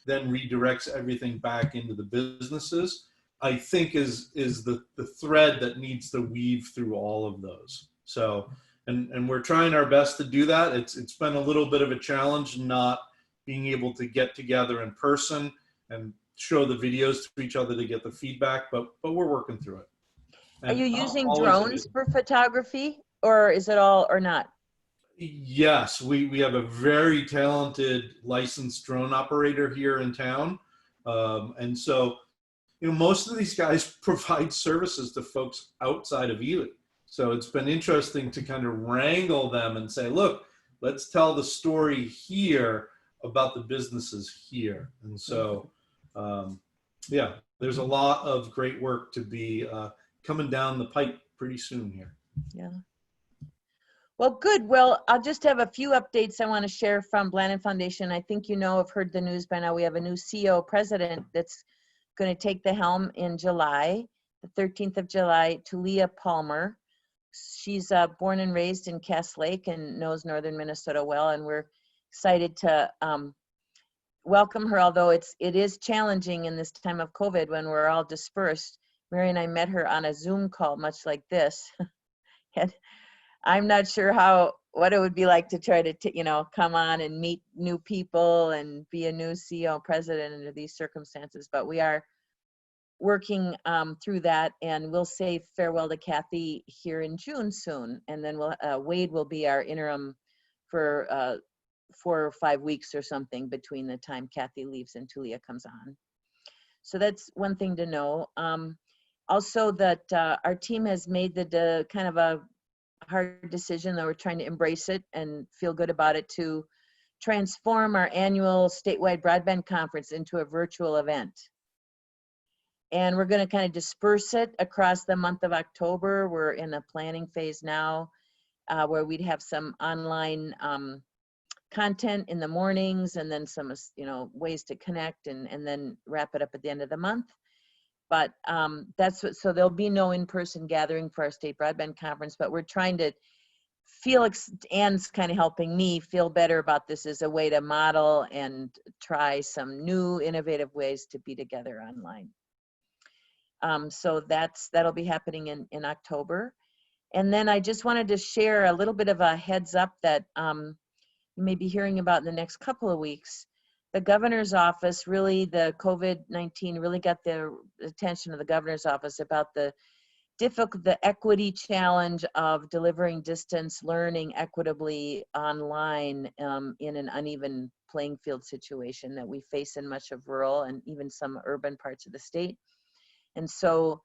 then redirects everything back into the businesses, I think is the thread that needs to weave through all of those. So, and we're trying our best to do that. It's been a little bit of a challenge not being able to get together in person and show the videos to each other to get the feedback, but we're working through it. Are you And using always drones for photography, or is it all or not? Yes, we have a very talented licensed drone operator here in town. And so, you know, most of these guys provide services to folks outside of Ely. So it's been interesting to kind of wrangle them and say, look, let's tell the story here about the businesses here. And so, yeah, there's a lot of great work to be coming down the pipe pretty soon here. Yeah. Well, good. Well, I'll just have a few updates I want to share from Blandin Foundation. I think you know, have heard the news by now. We have a new CEO president that's going to take the helm in July, the 13th of July, Talia Palmer. She's born and raised in Cass Lake and knows northern Minnesota well, and we're excited to welcome her, although it is challenging in this time of COVID when we're all dispersed. Mary and I met her on a Zoom call, much like this. And I'm not sure what it would be like to try to, you know, come on and meet new people and be a new CEO president under these circumstances. But we are working through that, and we'll say farewell to Kathy here in June soon. And then Wade will be our interim for 4 or 5 weeks or something between the time Kathy leaves and Tulia comes on. So that's one thing to know. Also that our team has made the kind of a hard decision, though we're trying to embrace it and feel good about it, to transform our annual statewide broadband conference into a virtual event. And we're going to kind of disperse it across the month of October. We're in a planning phase now where we'd have some online content in the mornings, and then some, you know, ways to connect, and then wrap it up at the end of the month. But that's what, so there'll be no in-person gathering for our state broadband conference, but we're trying to feel, Anne's kind of helping me feel better about this as a way to model and try some new innovative ways to be together online. So that'll be happening in October. And then I just wanted to share a little bit of a heads up that you may be hearing about in the next couple of weeks. The governor's office, really, the COVID-19 really got the attention of the governor's office about the equity challenge of delivering distance learning equitably online in an uneven playing field situation that we face in much of rural and even some urban parts of the state. And so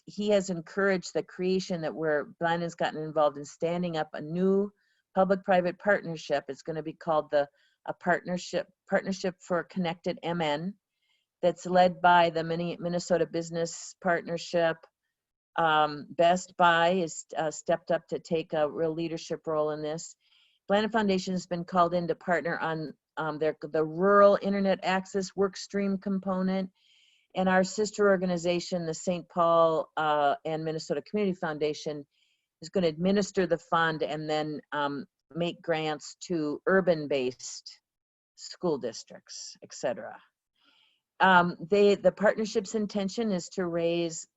he has encouraged the creation that Blandin's gotten involved in standing up a new public-private partnership. It's going to be called a partnership for Connected MN, that's led by the Minnesota Business Partnership. Best Buy is stepped up to take a real leadership role in this. Blandin Foundation has been called in to partner on the rural internet access workstream component, and our sister organization, the St. Paul and Minnesota Community Foundation, is going to administer the fund and then make grants to urban-based school districts, etc. The partnership's intention is to raise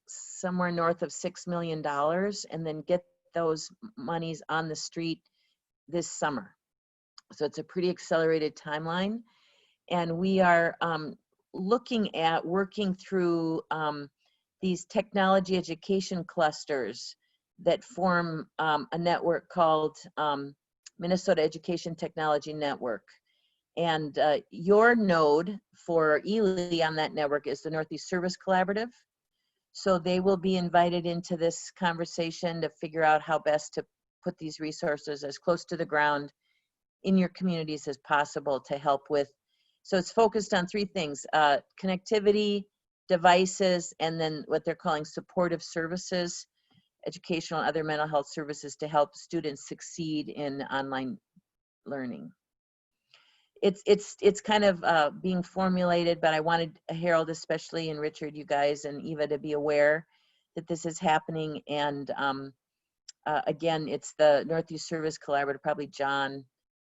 somewhere north of $6 million and then get those monies on the street this summer. So it's a pretty accelerated timeline. And we are looking at working through these technology education clusters that form a network called Minnesota Education Technology Network. And your node for Ely on that network is the Northeast Service Collaborative. So they will be invited into this conversation to figure out how best to put these resources as close to the ground in your communities as possible to help with. So it's focused on three things: connectivity, devices, and then what they're calling supportive services, educational and other mental health services to help students succeed in online learning. It's kind of being formulated, but I wanted Harold especially, and Richard, you guys, and Eva to be aware that this is happening. And again, it's the Northeast Service Collaborative. Probably John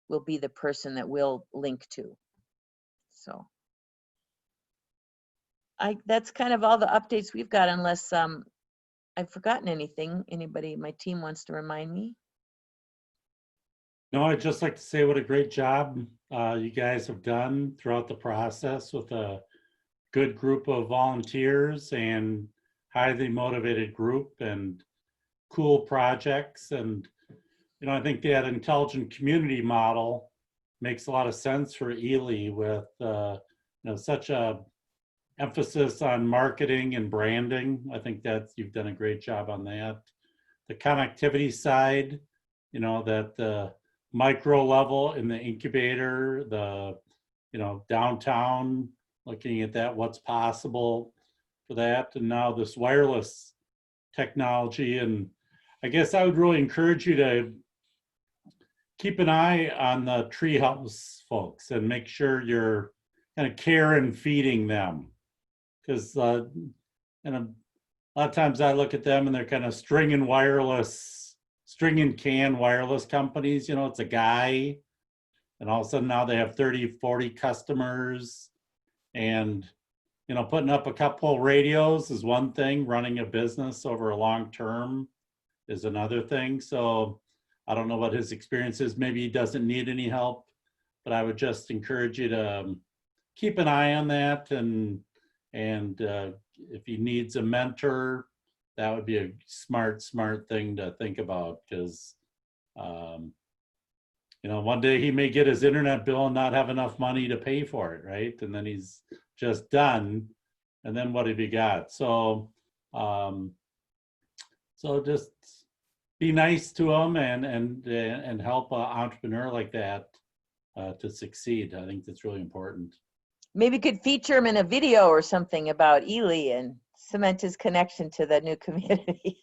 will be the person that we'll link to. So that's kind of all the updates we've got, unless I've forgotten anything. Anybody, my team wants to remind me? No, I'd just like to say what a great job you guys have done throughout the process with a good group of volunteers and highly motivated group and cool projects. And, you know, I think that intelligent community model makes a lot of sense for Ely with, you know, such a emphasis on marketing and branding. I think that you've done a great job on that. The connectivity side, you know, that the micro level in the incubator, the, you know, downtown, looking at that, what's possible for that. And now this wireless technology. And I guess I would really encourage you to keep an eye on the treehouse folks and make sure you're kind of care and feeding them. Because and a lot of times I look at them and they're kind of string and can wireless companies. You know, it's a guy, and all of a sudden now they have 30, 40 customers. And, you know, putting up a couple radios is one thing. Running a business over a long term is another thing. So I don't know what his experience is. Maybe he doesn't need any help, but I would just encourage you to keep an eye on that. And if he needs a mentor, that would be a smart thing to think about, because, you know, one day he may get his internet bill and not have enough money to pay for it, right? And then he's just done. And then what have you got? So, so just be nice to him and help an entrepreneur like that to succeed. I think that's really important. Maybe could feature him in a video or something about Ely and cement his connection to the new community.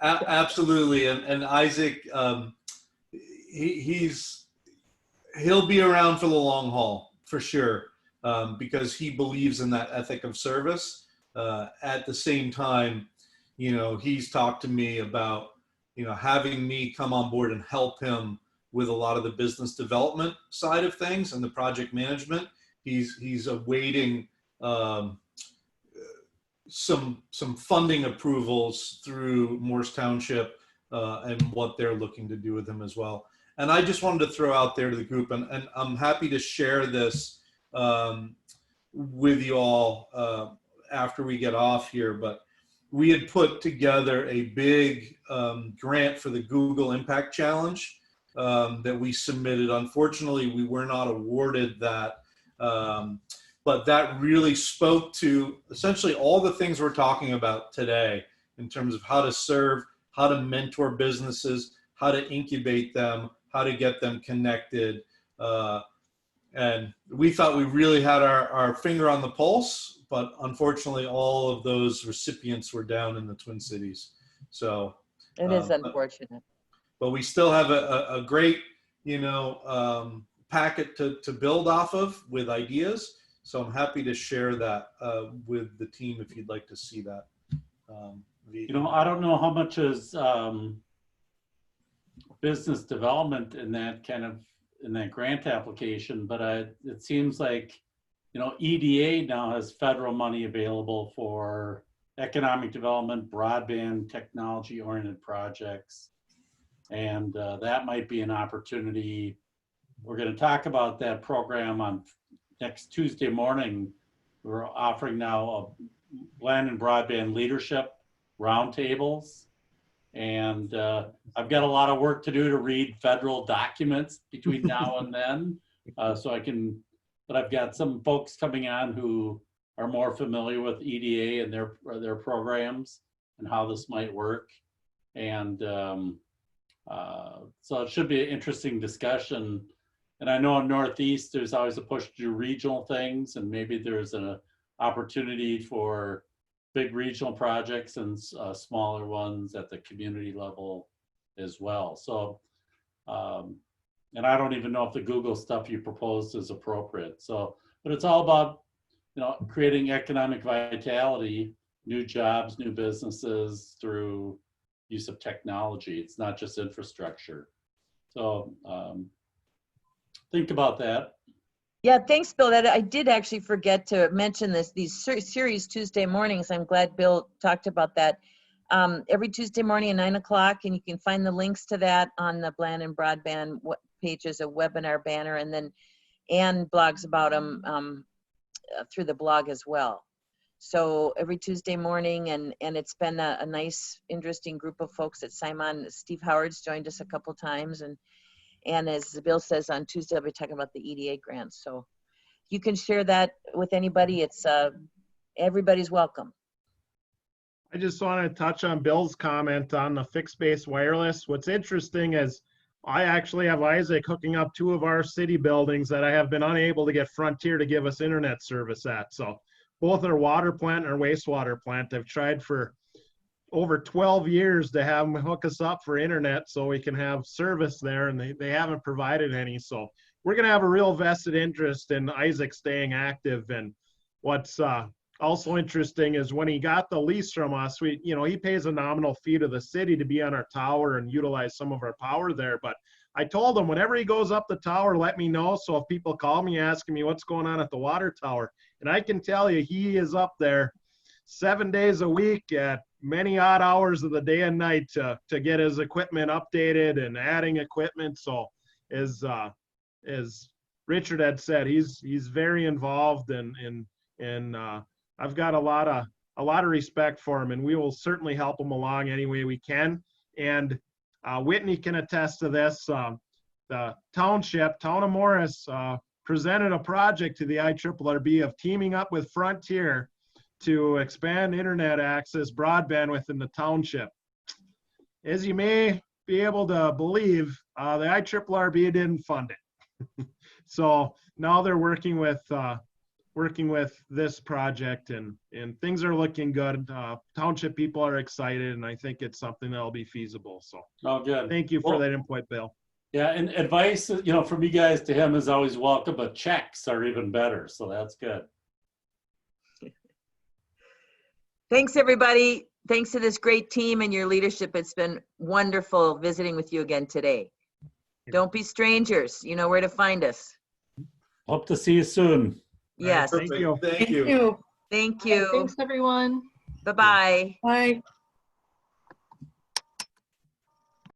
Absolutely. And Isaac, he'll be around for the long haul for sure, because he believes in that ethic of service. At the same time, you know, he's talked to me about, you know, having me come on board and help him with a lot of the business development side of things and the project management. He's awaiting some funding approvals through Morse Township and what they're looking to do with him as well. And I just wanted to throw out there to the group, and I'm happy to share this with you all after we get off here, but we had put together a big grant for the Google Impact Challenge that we submitted. Unfortunately, we were not awarded that, but that really spoke to essentially all the things we're talking about today in terms of how to serve, how to mentor businesses, how to incubate them, how to get them connected. And we thought we really had our finger on the pulse, but unfortunately all of those recipients were down in the Twin Cities. So It is unfortunate. but we still have a great, you know, packet to build off of with ideas. So I'm happy to share that with the team if you'd like to see that. You know, I don't know how much is business development in that kind of, in that grant application, but it seems like, you know, EDA now has federal money available for economic development, broadband, technology-oriented projects. And that might be an opportunity. We're going to talk about that program on next Tuesday morning. We're offering now a Blandin Broadband leadership roundtables. And I've got a lot of work to do to read federal documents between now and then. So I can, but I've got some folks coming on who are more familiar with EDA and their programs and how this might work. And so it should be an interesting discussion. And I know in Northeast, there's always a push to do regional things, and maybe there's an opportunity for big regional projects and smaller ones at the community level as well. So, and I don't even know if the Google stuff you proposed is appropriate. So, but it's all about, you know, creating economic vitality, new jobs, new businesses through use of technology. It's not just infrastructure. So think about that. Yeah, thanks, Bill. That I did actually forget to mention these series Tuesday mornings. I'm glad Bill talked about that. Every Tuesday morning at 9 o'clock, and you can find the links to that on the Blandin Broadband pages, a webinar banner, and then blogs about them through the blog as well. So every Tuesday morning, and it's been a nice, interesting group of folks at Simon. Steve Howard's joined us a couple times, and as Bill says, on Tuesday I'll be talking about the EDA grants. So you can share that with anybody. It's everybody's welcome. I just want to touch on Bill's comment on the fixed base wireless. What's interesting is I actually have Isaac hooking up 2 of our city buildings that I have been unable to get Frontier to give us internet service at. So both our water plant and our wastewater plant, I've tried for over 12 years to have them hook us up for internet so we can have service there, and they haven't provided any. So we're going to have a real vested interest in Isaac staying active. And what's also interesting is when he got the lease from us, he pays a nominal fee to the city to be on our tower and utilize some of our power there. But I told him whenever he goes up the tower, let me know. So if people call me asking me what's going on at the water tower, and I can tell you he is up there 7 days a week at many odd hours of the day and night to get his equipment updated and adding equipment. So as Richard had said, he's very involved, and I've got a lot of respect for him, and we will certainly help him along any way we can. And Whitney can attest to this. The town of Morris presented a project to the IRRB of teaming up with Frontier to expand internet access broadband within the township. As you may be able to believe, the IRRB didn't fund it. So now they're working with this project, and things are looking good. Township people are excited, and I think it's something that'll be feasible. So Good. Thank you for that input, Bill. Yeah, and advice, from you guys to him is always welcome, but checks are even better. So that's good. Thanks, everybody. Thanks to this great team and your leadership. It's been wonderful visiting with you again today. Don't be strangers. You know where to find us. Hope to see you soon. Yes. Thank you. Thank you. Thank you. Thanks, everyone. Bye-bye. Bye.